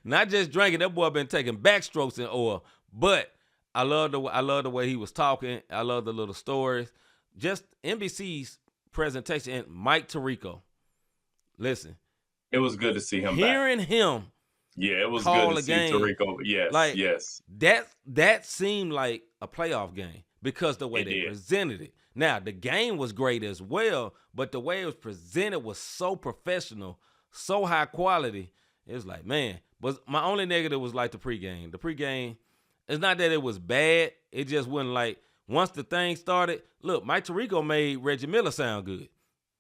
Not just drinking. That boy been taking backstrokes in oil. But I love the way he was talking. I love the little stories. Just NBC's presentation, and Mike Tirico. Listen, it was good to see him hearing back. him. Yeah, it was good to see Tirico. Yes, that seemed like a playoff game, because the way they presented it. Now, the game was great as well, but the way it was presented was so professional, so high quality. It was like, man. But my only negative was like the pregame. The pregame, it's not that it was bad. It just wasn't like, once the thing started, look, Mike Tirico made Reggie Miller sound good.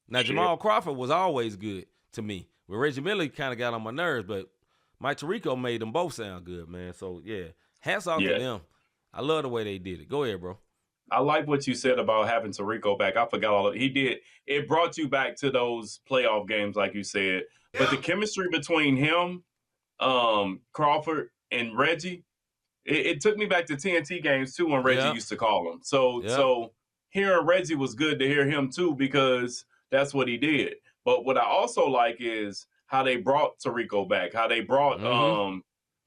Now, Jamal Crawford was always good to me. But Reggie Miller kind of got on my nerves, but Mike Tirico made them both sound good, man. So, yeah, hats off to them. I love the way they did it. Go ahead, bro. I like what you said about having Tirico back. I forgot all of it. He did. It brought you back to those playoff games, like you said. But the chemistry between him, Crawford, and Reggie, it took me back to TNT games, too, when Reggie used to call him. So hearing Reggie was good to hear him, too, because that's what he did. But what I also like is how they brought Tirico back, how they brought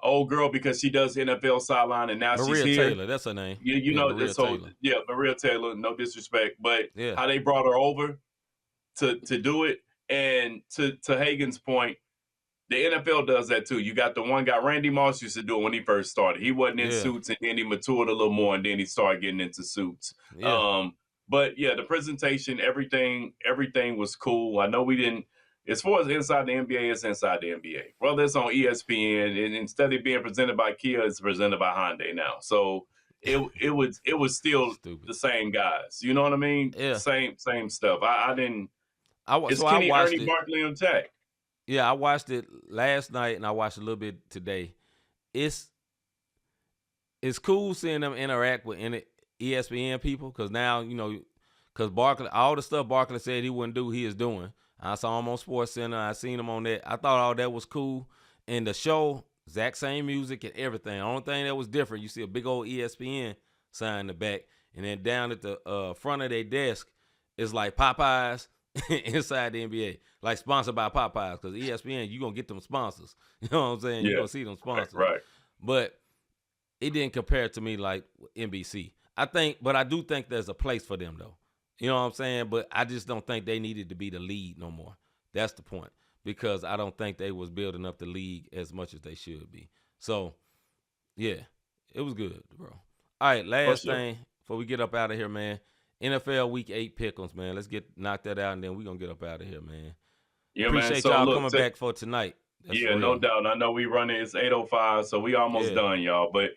old girl because she does NFL sideline and now Maria she's here. Taylor, that's her name. You know, Maria so Taylor. yeah, Maria Taylor, no disrespect, but Yeah. how they brought her over to do it. And to Hagen's point, the NFL does that too. You got the one guy, Randy Moss used to do it when he first started. He wasn't in suits, and then he matured a little more, and then he started getting into suits. Yeah. But yeah, the presentation, everything was cool. I know we didn't. As far as inside the NBA, it's inside the NBA. Whether it's on ESPN, and instead of being presented by Kia, it's presented by Hyundai now. So it was still the same guys. You know what I mean? Yeah. Same stuff. I didn't. It's So Kenny, I watched Ernie, it. Barkley, and Tech. Yeah, I watched it last night and I watched a little bit today. It's cool seeing them interact with ESPN people because now, because Barkley, all the stuff Barkley said he wouldn't do, he is doing. I saw him on SportsCenter. I seen him on that. I thought all that was cool. And the show, exact same music and everything. The only thing that was different, you see a big old ESPN sign in the back. And then down at the front of their desk is like Popeyes inside the NBA. Like sponsored by Popeyes. Because ESPN, you're going to get them sponsors. You know what I'm saying? Yeah. You're going to see them sponsors. Right. But it didn't compare to me like NBC. But I do think there's a place for them, though. You know what I'm saying? But I just don't think they needed to be the lead no more. That's the point. Because I don't think they was building up the league as much as they should be. So, yeah, it was good, bro. All right, last thing before we get up out of here, man. NFL Week 8 pick'ems, man. Let's knock that out, and then we're going to get up out of here, man. Yeah, Appreciate y'all coming back for tonight. That's no doubt. I know we running. It's 8:05, so we almost done, y'all. But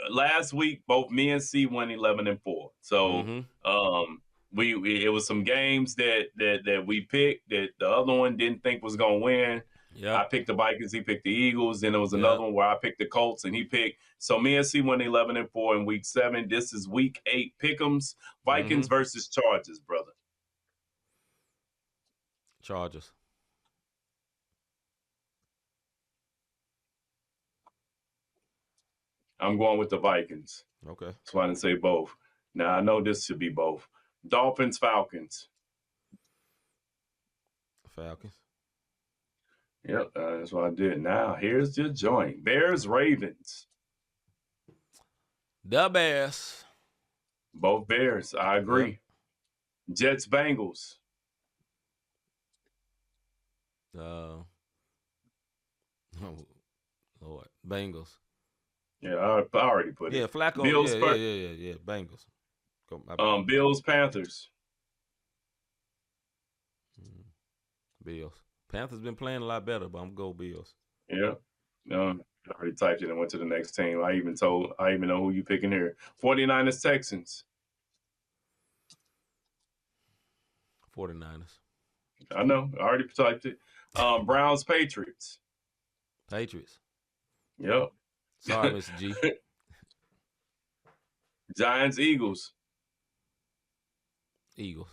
last week, both me and C went 11-4. So it was some games that we picked that the other one didn't think was gonna win. Yeah, I picked the Vikings, he picked the Eagles. Then there was another one where I picked the Colts and he picked. So me and C went 11-4 in week 7. This is week 8 pick'ems. Vikings versus Chargers, brother. Chargers. I'm going with the Vikings. Okay. That's why I didn't say both. Now, I know this should be both. Dolphins, Falcons. Falcons. Yep, that's what I did. Now, here's your joint. Bears, Ravens. The Bears. Both Bears. I agree. Yep. Jets, Bengals. Oh, Lord. Bengals. Yeah, I already put it. Yeah, Flacco. Bills, yeah. Bengals. Bills, Panthers. Bills. Panthers been playing a lot better, but I'm going to go Bills. Yeah. I already typed it and went to the next team. I even know who you picking here. 49ers, Texans. 49ers. I know. I already typed it. Browns, Patriots. Patriots. Yep. Sorry, Mr. G. Giants, Eagles. Eagles.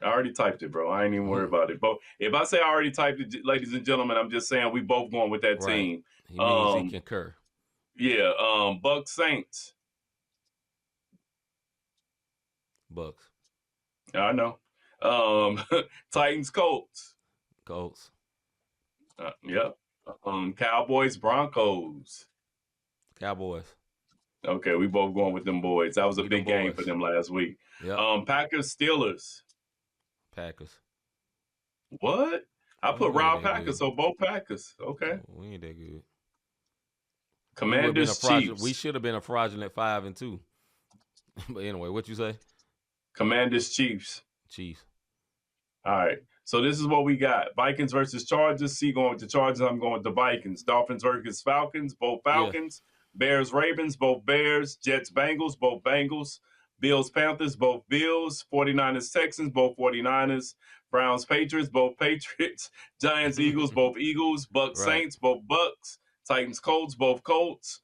I already typed it, bro. I ain't even worried about it. But if I say I already typed it, ladies and gentlemen, I'm just saying we both going with that team. He means he concur. Yeah. Bucks, Saints. Bucks. I know. Titans, Colts. Colts. Yep. Cowboys, Broncos. Cowboys. Okay, we both going with them boys. That was a big game for them last week. Yep. Packers, Steelers. Packers. What? I put Rob Packers, so both Packers. Okay. We ain't that good. Commanders, Chiefs. We should have been a fraudulent 5-2. But anyway, what you say? Commanders, Chiefs. Chiefs. All right. So this is what we got. Vikings versus Chargers. C going with the Chargers. I'm going with the Vikings. Dolphins versus Falcons. Both Falcons. Yeah. Bears, Ravens. Both Bears. Jets, Bengals. Both Bengals. Bills, Panthers. Both Bills. 49ers, Texans. Both 49ers. Browns, Patriots. Both Patriots. Giants, Eagles. Both Eagles. Bucks, Saints. Both Bucks. Titans, Colts. Both Colts.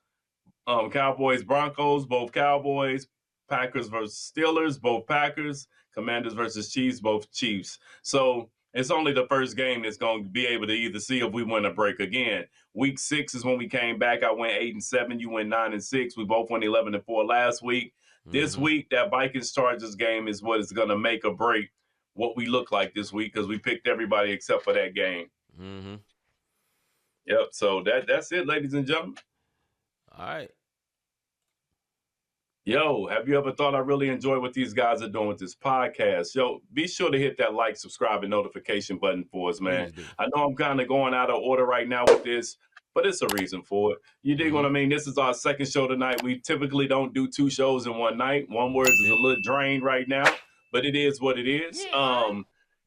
Cowboys, Broncos. Both Cowboys. Packers versus Steelers. Both Packers. Commanders versus Chiefs. Both Chiefs. So it's only the first game that's going to be able to either see if we win a break again. Week 6 is when we came back. I went 8-7. You went 9-6. We both went 11-4 last week. This week, that Vikings Chargers game is what is going to make or break what we look like this week because we picked everybody except for that game. Yep. So that's it, ladies and gentlemen. All right. Yo, have you ever thought I really enjoy what these guys are doing with this podcast? Yo, be sure to hit that like, subscribe, and notification button for us, man. I know I'm kind of going out of order right now with this, but it's a reason for it. You dig what I mean? This is our second show tonight. We typically don't do 2 shows in one night. One Words is a little drained right now, but it is what it is.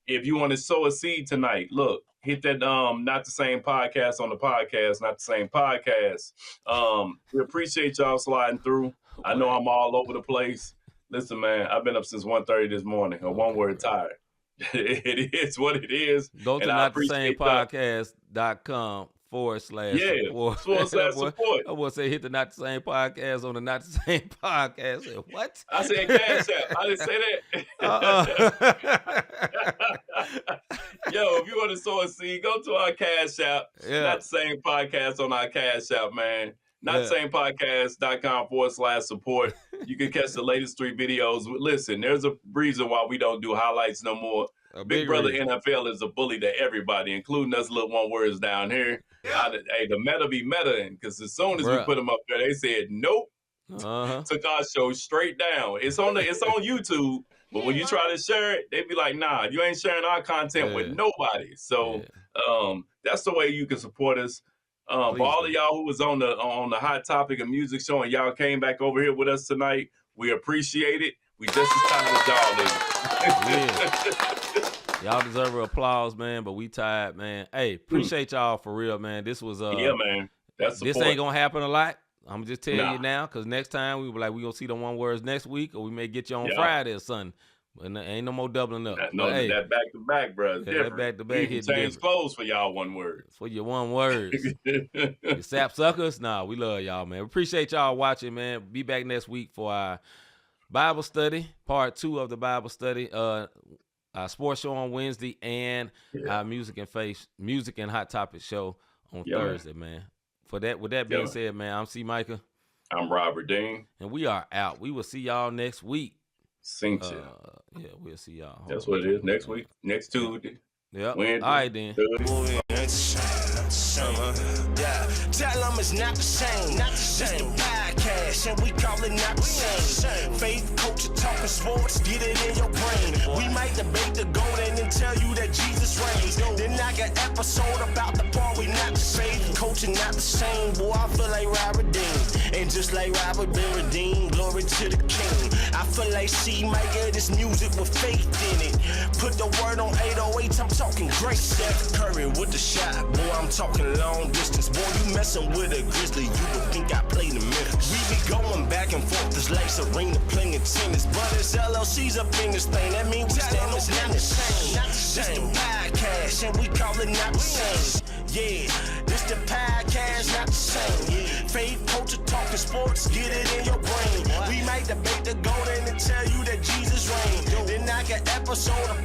If you want to sow a seed tonight, look, hit that Not the Same Podcast on the podcast, Not the Same Podcast. We appreciate y'all sliding through. I know I'm all over the place. Listen, man, I've been up since 1:30 this morning. A One Word tired. It is what it is. Go to notthesamepodcast.com /support. I will say hit the Not the Same Podcast on the Not the Same Podcast. Said, what? I said Cash App. I didn't say that. Yo, if you want to sow a seed, go to our Cash App. Not the Same Podcast on our Cash App, man. Not the Same Podcast.com /support. You can catch the latest 3 videos. Listen, there's a reason why we don't do highlights no more. Big Brother NFL is a bully to everybody, including us little One Words down here. Hey, the meta be meta-ing, because as soon as we put them up there, they said nope. Took our show straight down. It's on YouTube, but when you try to share it, they be like, nah, you ain't sharing our content with nobody. So that's the way you can support us. For all of y'all who was on the Hot Topic of Music show and y'all came back over here with us tonight, we appreciate it. We just as tired as y'all, ladies. Y'all deserve an applause, man, but we tired, man. Hey, appreciate y'all for real, man. This was man. That's this ain't gonna happen a lot. I'm just telling you now, because next time we gonna see the One Words next week, or we may get you on Friday or something. But ain't no more doubling up. That back to back, bro. That back to back hit change clothes for y'all One Word. For your One Words. You sap suckers? Nah, we love y'all, man. We appreciate y'all watching, man. Be back next week for our Bible study, part 2 of the Bible study. Our sports show on Wednesday, and our music and hot topic show on Thursday, man. With that being said, man, I'm C. Micah. I'm Robert Dean. And we are out. We will see y'all next week. Sing you. Yeah, we'll see y'all. That's what it is. Next week. Next Tuesday. Yeah. All right, then. Tell them it's not the same. Just a podcast, and we call it Not the Same. Faith, culture, talking sports, get it in your brain. We might debate the golden and tell you that Jesus reigns. Then like an episode about the part we not the same. Culture not the same. Boy, I feel like Robert Dean. And just like Robert been redeemed, glory to the King. I feel like C might get this music with faith in it. Put the word on 808, I'm talking great. Steph Curry with the shot. Boy, I'm talking long distance. Boy, you messing with a Grizzly, you would think I played in Memphis. We be going back and forth, this like Serena playing tennis. But it's LLC's up in this thing, that means we stand on not the same. Not the same. Podcast, and we call it Not the Same. Yeah, this the podcast, not the same. Faith, culture, talking sports, get it in your brain. We might debate the golden and tell you that Jesus reigns. Then like an episode of